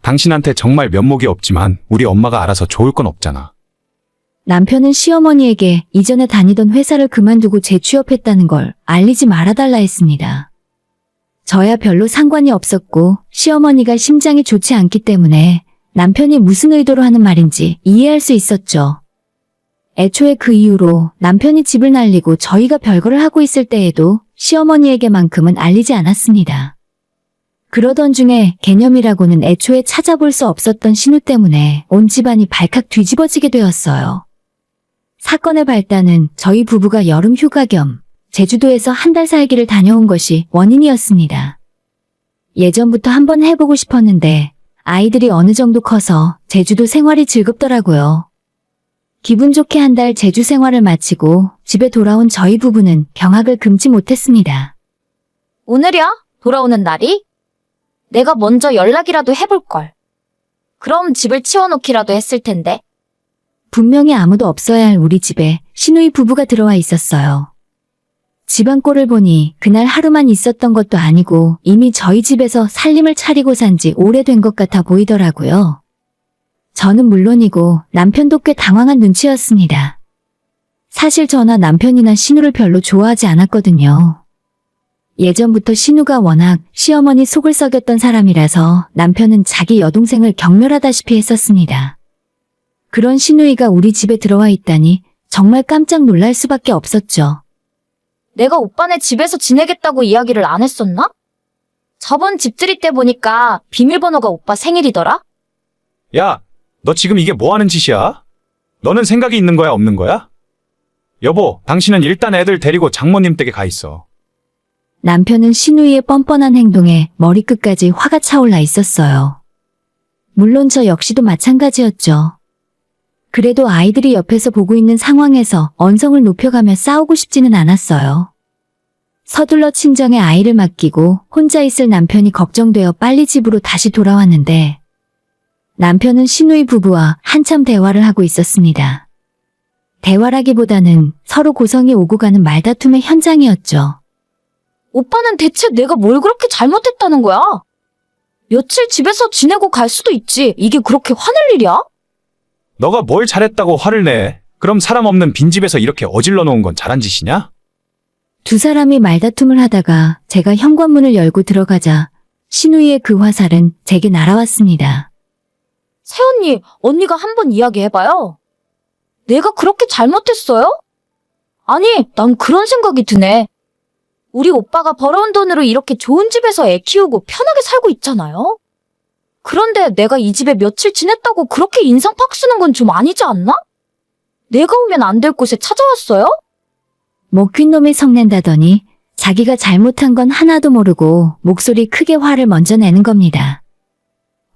당신한테 정말 면목이 없지만 우리 엄마가 알아서 좋을 건 없잖아.
남편은 시어머니에게 이전에 다니던 회사를 그만두고 재취업했다는 걸 알리지 말아달라 했습니다. 저야 별로 상관이 없었고 시어머니가 심장이 좋지 않기 때문에 남편이 무슨 의도로 하는 말인지 이해할 수 있었죠. 애초에 그 이후로 남편이 집을 날리고 저희가 별거를 하고 있을 때에도 시어머니에게만큼은 알리지 않았습니다. 그러던 중에 개념이라고는 애초에 찾아볼 수 없었던 신우 때문에 온 집안이 발칵 뒤집어지게 되었어요. 사건의 발단은 저희 부부가 여름 휴가 겸 제주도에서 한 달 살기를 다녀온 것이 원인이었습니다. 예전부터 한번 해보고 싶었는데 아이들이 어느 정도 커서 제주도 생활이 즐겁더라고요. 기분 좋게 한 달 제주 생활을 마치고 집에 돌아온 저희 부부는 경악을 금치 못했습니다.
오늘이야? 돌아오는 날이? 내가 먼저 연락이라도 해볼걸. 그럼 집을 치워놓기라도 했을 텐데.
분명히 아무도 없어야 할 우리 집에 시누이 부부가 들어와 있었어요. 집안 꼴을 보니 그날 하루만 있었던 것도 아니고 이미 저희 집에서 살림을 차리고 산 지 오래된 것 같아 보이더라고요. 저는 물론이고 남편도 꽤 당황한 눈치였습니다. 사실 저나 남편이나 신우를 별로 좋아하지 않았거든요. 예전부터 신우가 워낙 시어머니 속을 썩였던 사람이라서 남편은 자기 여동생을 경멸하다시피 했었습니다. 그런 시누이가 우리 집에 들어와 있다니 정말 깜짝 놀랄 수밖에 없었죠.
내가 오빠네 집에서 지내겠다고 이야기를 안 했었나? 저번 집들이 때 보니까 비밀번호가 오빠 생일이더라?
야, 너 지금 이게 뭐 하는 짓이야? 너는 생각이 있는 거야, 없는 거야? 여보, 당신은 일단 애들 데리고 장모님 댁에 가 있어.
남편은 시누이의 뻔뻔한 행동에 머리끝까지 화가 차올라 있었어요. 물론 저 역시도 마찬가지였죠. 그래도 아이들이 옆에서 보고 있는 상황에서 언성을 높여가며 싸우고 싶지는 않았어요. 서둘러 친정에 아이를 맡기고 혼자 있을 남편이 걱정되어 빨리 집으로 다시 돌아왔는데 남편은 시누이 부부와 한참 대화를 하고 있었습니다. 대화라기보다는 서로 고성이 오고 가는 말다툼의 현장이었죠.
오빠는 대체 내가 뭘 그렇게 잘못했다는 거야? 며칠 집에서 지내고 갈 수도 있지. 이게 그렇게 화낼 일이야?
너가 뭘 잘했다고 화를 내? 그럼 사람 없는 빈집에서 이렇게 어질러 놓은 건 잘한 짓이냐?
두 사람이 말다툼을 하다가 제가 현관문을 열고 들어가자 시누이의 그 화살은 제게 날아왔습니다.
새언니, 언니가 한번 이야기해봐요. 내가 그렇게 잘못했어요? 아니, 난 그런 생각이 드네. 우리 오빠가 벌어온 돈으로 이렇게 좋은 집에서 애 키우고 편하게 살고 있잖아요? 그런데 내가 이 집에 며칠 지냈다고 그렇게 인상 팍 쓰는 건 좀 아니지 않나? 내가 오면 안 될 곳에 찾아왔어요?
먹힌 놈이 성낸다더니 자기가 잘못한 건 하나도 모르고 목소리 크게 화를 먼저 내는 겁니다.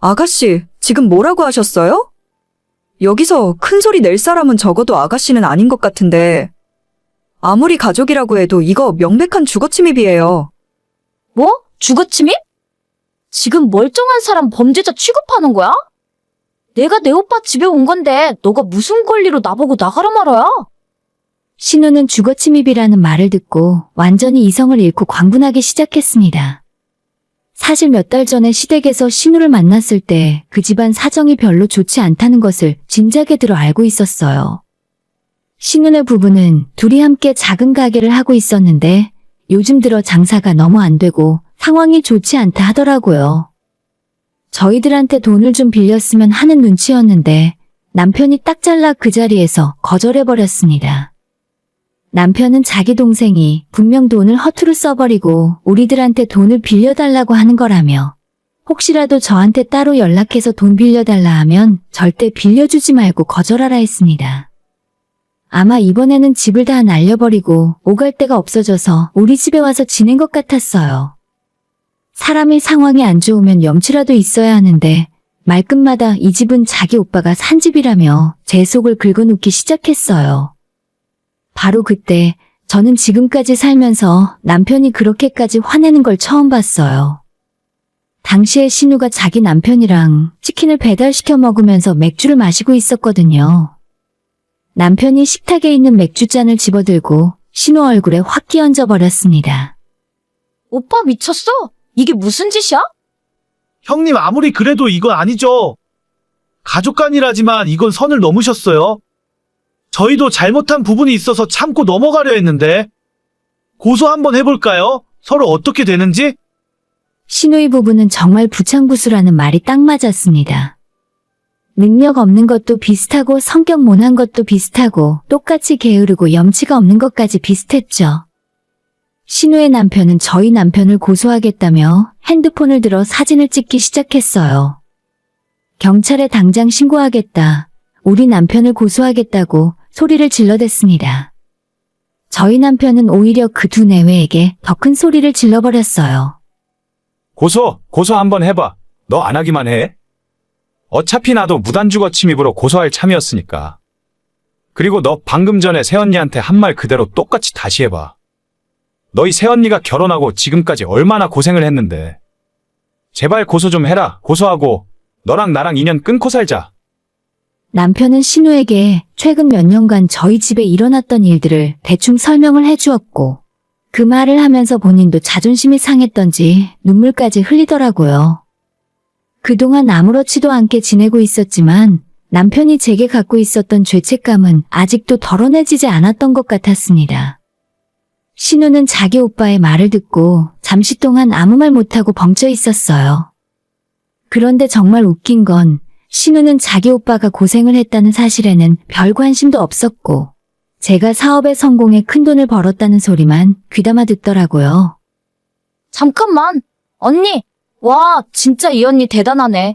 아가씨, 지금 뭐라고 하셨어요? 여기서 큰 소리 낼 사람은 적어도 아가씨는 아닌 것 같은데. 아무리 가족이라고 해도 이거 명백한 주거침입이에요.
뭐? 주거침입? 지금 멀쩡한 사람 범죄자 취급하는 거야? 내가 내 오빠 집에 온 건데 너가 무슨 권리로 나보고 나가라 말아야?
신우는 주거침입이라는 말을 듣고 완전히 이성을 잃고 광분하기 시작했습니다. 사실 몇 달 전에 시댁에서 신우를 만났을 때 그 집안 사정이 별로 좋지 않다는 것을 진작에 들어 알고 있었어요. 신우네 부부는 둘이 함께 작은 가게를 하고 있었는데 요즘 들어 장사가 너무 안 되고 상황이 좋지 않다 하더라고요. 저희들한테 돈을 좀 빌렸으면 하는 눈치였는데 남편이 딱 잘라 그 자리에서 거절해버렸습니다. 남편은 자기 동생이 분명 돈을 허투루 써버리고 우리들한테 돈을 빌려달라고 하는 거라며 혹시라도 저한테 따로 연락해서 돈 빌려달라 하면 절대 빌려주지 말고 거절하라 했습니다. 아마 이번에는 집을 다 날려버리고 오갈 데가 없어져서 우리 집에 와서 지낸 것 같았어요. 사람이 상황이 안 좋으면 염치라도 있어야 하는데 말끝마다 이 집은 자기 오빠가 산 집이라며 제 속을 긁어놓기 시작했어요. 바로 그때 저는 지금까지 살면서 남편이 그렇게까지 화내는 걸 처음 봤어요. 당시에 신우가 자기 남편이랑 치킨을 배달시켜 먹으면서 맥주를 마시고 있었거든요. 남편이 식탁에 있는 맥주잔을 집어들고 신우 얼굴에 확 끼얹어 버렸습니다.
오빠 미쳤어? 이게 무슨 짓이야?
형님 아무리 그래도 이건 아니죠. 가족간이라지만 이건 선을 넘으셨어요. 저희도 잘못한 부분이 있어서 참고 넘어가려 했는데 고소 한번 해볼까요? 서로 어떻게 되는지?
신우이 부부는 정말 부창부수라는 말이 딱 맞았습니다. 능력 없는 것도 비슷하고 성격 모난 것도 비슷하고 똑같이 게으르고 염치가 없는 것까지 비슷했죠. 신우의 남편은 저희 남편을 고소하겠다며 핸드폰을 들어 사진을 찍기 시작했어요. 경찰에 당장 신고하겠다, 우리 남편을 고소하겠다고 소리를 질러댔습니다. 저희 남편은 오히려 그 두 내외에게 더 큰 소리를 질러버렸어요.
고소 한번 해봐. 너 안 하기만 해. 어차피 나도 무단주거 침입으로 고소할 참이었으니까. 그리고 너 방금 전에 새언니한테 한 말 그대로 똑같이 다시 해봐. 너희 새언니가 결혼하고 지금까지 얼마나 고생을 했는데. 제발 고소 좀 해라. 고소하고 너랑 나랑 인연 끊고 살자.
남편은 신우에게 최근 몇 년간 저희 집에 일어났던 일들을 대충 설명을 해주었고 그 말을 하면서 본인도 자존심이 상했던지 눈물까지 흘리더라고요. 그동안 아무렇지도 않게 지내고 있었지만 남편이 제게 갖고 있었던 죄책감은 아직도 덜어내지지 않았던 것 같았습니다. 신우는 자기 오빠의 말을 듣고 잠시 동안 아무 말 못하고 벙쪄 있었어요. 그런데 정말 웃긴 건 신우는 자기 오빠가 고생을 했다는 사실에는 별 관심도 없었고 제가 사업에 성공해 큰돈을 벌었다는 소리만 귀담아 듣더라고요.
잠깐만, 언니. 와, 진짜 이 언니 대단하네.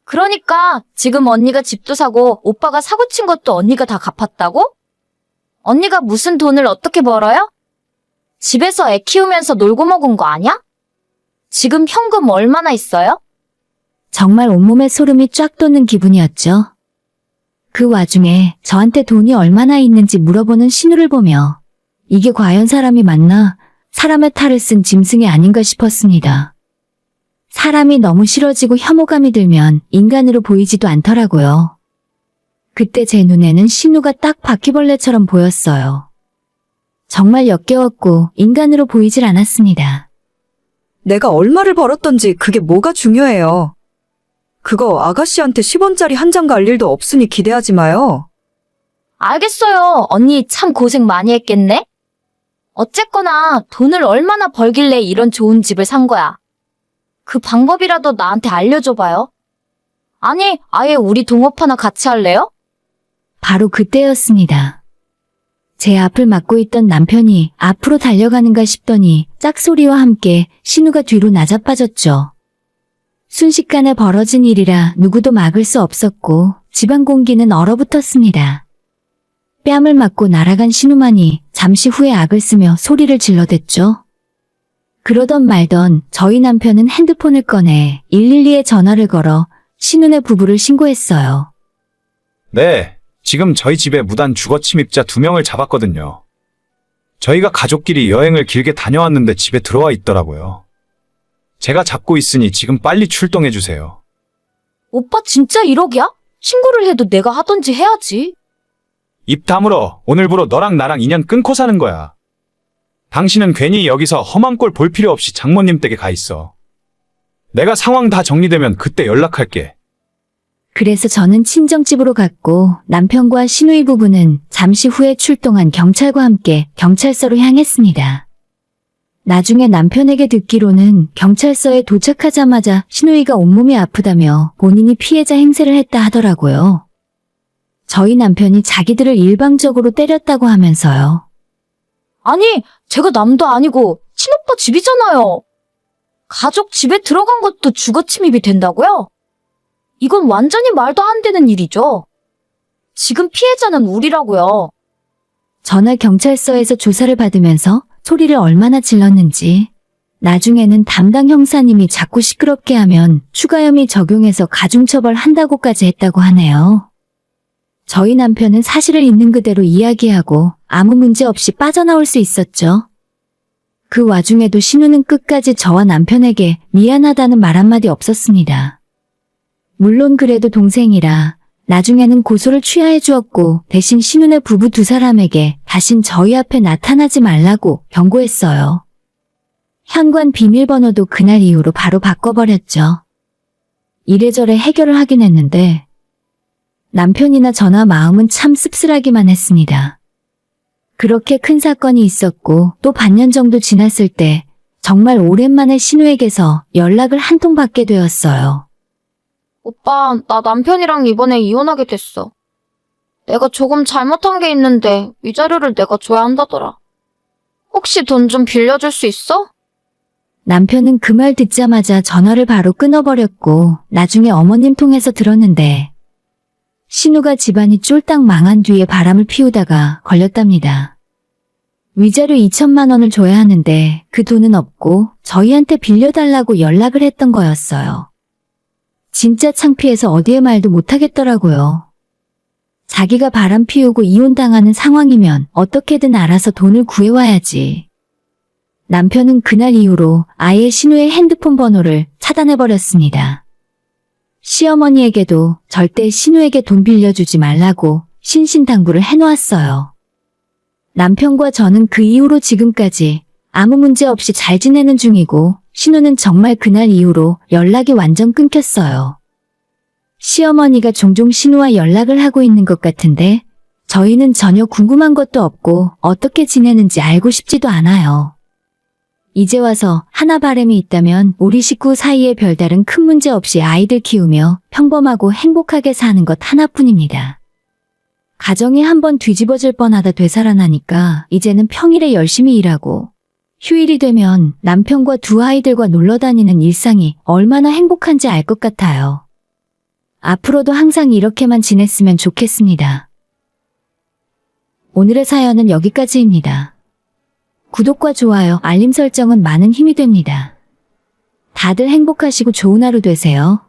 그러니까 지금 언니가 집도 사고 오빠가 사고 친 것도 언니가 다 갚았다고? 언니가 무슨 돈을 어떻게 벌어요? 집에서 애 키우면서 놀고 먹은 거 아니야? 지금 현금 얼마나 있어요?
정말 온몸에 소름이 쫙 돋는 기분이었죠. 그 와중에 저한테 돈이 얼마나 있는지 물어보는 신우를 보며 이게 과연 사람이 맞나? 사람의 탈을 쓴 짐승이 아닌가 싶었습니다. 사람이 너무 싫어지고 혐오감이 들면 인간으로 보이지도 않더라고요. 그때 제 눈에는 신우가 딱 바퀴벌레처럼 보였어요. 정말 역겨웠고 인간으로 보이질 않았습니다.
내가 얼마를 벌었던지 그게 뭐가 중요해요. 그거 아가씨한테 10원짜리 한 장 갈 일도 없으니 기대하지 마요.
알겠어요. 언니 참 고생 많이 했겠네? 어쨌거나 돈을 얼마나 벌길래 이런 좋은 집을 산 거야. 그 방법이라도 나한테 알려줘봐요. 아니, 아예 우리 동업 하나 같이 할래요?
바로 그때였습니다. 제 앞을 막고 있던 남편이 앞으로 달려가는가 싶더니 짝소리와 함께 신우가 뒤로 나자빠졌죠. 순식간에 벌어진 일이라 누구도 막을 수 없었고 집안 공기는 얼어붙었습니다. 뺨을 맞고 날아간 신우만이 잠시 후에 악을 쓰며 소리를 질러댔죠. 그러던 말던 저희 남편은 핸드폰을 꺼내 112에 전화를 걸어 신우네 부부를 신고했어요.
네, 지금 저희 집에 무단 주거 침입자 2명을 잡았거든요. 저희가 가족끼리 여행을 길게 다녀왔는데 집에 들어와 있더라고요. 제가 잡고 있으니 지금 빨리 출동해 주세요.
오빠 진짜 1억이야? 신고를 해도 내가 하던지 해야지.
입 다물어. 오늘부로 너랑 나랑 인연 끊고 사는 거야. 당신은 괜히 여기서 험한 꼴 볼 필요 없이 장모님 댁에 가 있어. 내가 상황 다 정리되면 그때 연락할게.
그래서 저는 친정집으로 갔고 남편과 신우이 부부는 잠시 후에 출동한 경찰과 함께 경찰서로 향했습니다. 나중에 남편에게 듣기로는 경찰서에 도착하자마자 신우이가 온몸이 아프다며 본인이 피해자 행세를 했다 하더라고요. 저희 남편이 자기들을 일방적으로 때렸다고 하면서요.
아니, 제가 남도 아니고 친오빠 집이잖아요. 가족 집에 들어간 것도 주거 침입이 된다고요? 이건 완전히 말도 안 되는 일이죠. 지금 피해자는 우리라고요.
전화 경찰서에서 조사를 받으면서 소리를 얼마나 질렀는지 나중에는 담당 형사님이 자꾸 시끄럽게 하면 추가 혐의 적용해서 가중처벌 한다고까지 했다고 하네요. 저희 남편은 사실을 있는 그대로 이야기하고 아무 문제 없이 빠져나올 수 있었죠. 그 와중에도 신우는 끝까지 저와 남편에게 미안하다는 말 한마디 없었습니다. 물론 그래도 동생이라 나중에는 고소를 취하해 주었고 대신 신우네 부부 2사람에게 다신 저희 앞에 나타나지 말라고 경고했어요. 현관 비밀번호도 그날 이후로 바로 바꿔버렸죠. 이래저래 해결을 하긴 했는데 남편이나 저나 마음은 참 씁쓸하기만 했습니다. 그렇게 큰 사건이 있었고 또 반년 정도 지났을 때 정말 오랜만에 신우에게서 연락을 한 통 받게 되었어요.
오빠, 나 남편이랑 이번에 이혼하게 됐어. 내가 조금 잘못한 게 있는데 위자료를 내가 줘야 한다더라. 혹시 돈 좀 빌려줄 수 있어?
남편은 그 말 듣자마자 전화를 바로 끊어버렸고 나중에 어머님 통해서 들었는데 신우가 집안이 쫄딱 망한 뒤에 바람을 피우다가 걸렸답니다. 위자료 2천만 원을 줘야 하는데 그 돈은 없고 저희한테 빌려달라고 연락을 했던 거였어요. 진짜 창피해서 어디에 말도 못하겠더라고요. 자기가 바람 피우고 이혼당하는 상황이면 어떻게든 알아서 돈을 구해와야지. 남편은 그날 이후로 아예 신우의 핸드폰 번호를 차단해버렸습니다. 시어머니에게도 절대 신우에게 돈 빌려주지 말라고 신신당부를 해놓았어요. 남편과 저는 그 이후로 지금까지 아무 문제 없이 잘 지내는 중이고 신우는 정말 그날 이후로 연락이 완전 끊겼어요. 시어머니가 종종 신우와 연락을 하고 있는 것 같은데 저희는 전혀 궁금한 것도 없고 어떻게 지내는지 알고 싶지도 않아요. 이제 와서 하나 바람이 있다면 우리 식구 사이에 별다른 큰 문제 없이 아이들 키우며 평범하고 행복하게 사는 것 하나뿐입니다. 가정이 한번 뒤집어질 뻔하다 되살아나니까 이제는 평일에 열심히 일하고 휴일이 되면 남편과 2 아이들과 놀러 다니는 일상이 얼마나 행복한지 알 것 같아요. 앞으로도 항상 이렇게만 지냈으면 좋겠습니다. 오늘의 사연은 여기까지입니다. 구독과 좋아요, 알림 설정은 많은 힘이 됩니다. 다들 행복하시고 좋은 하루 되세요.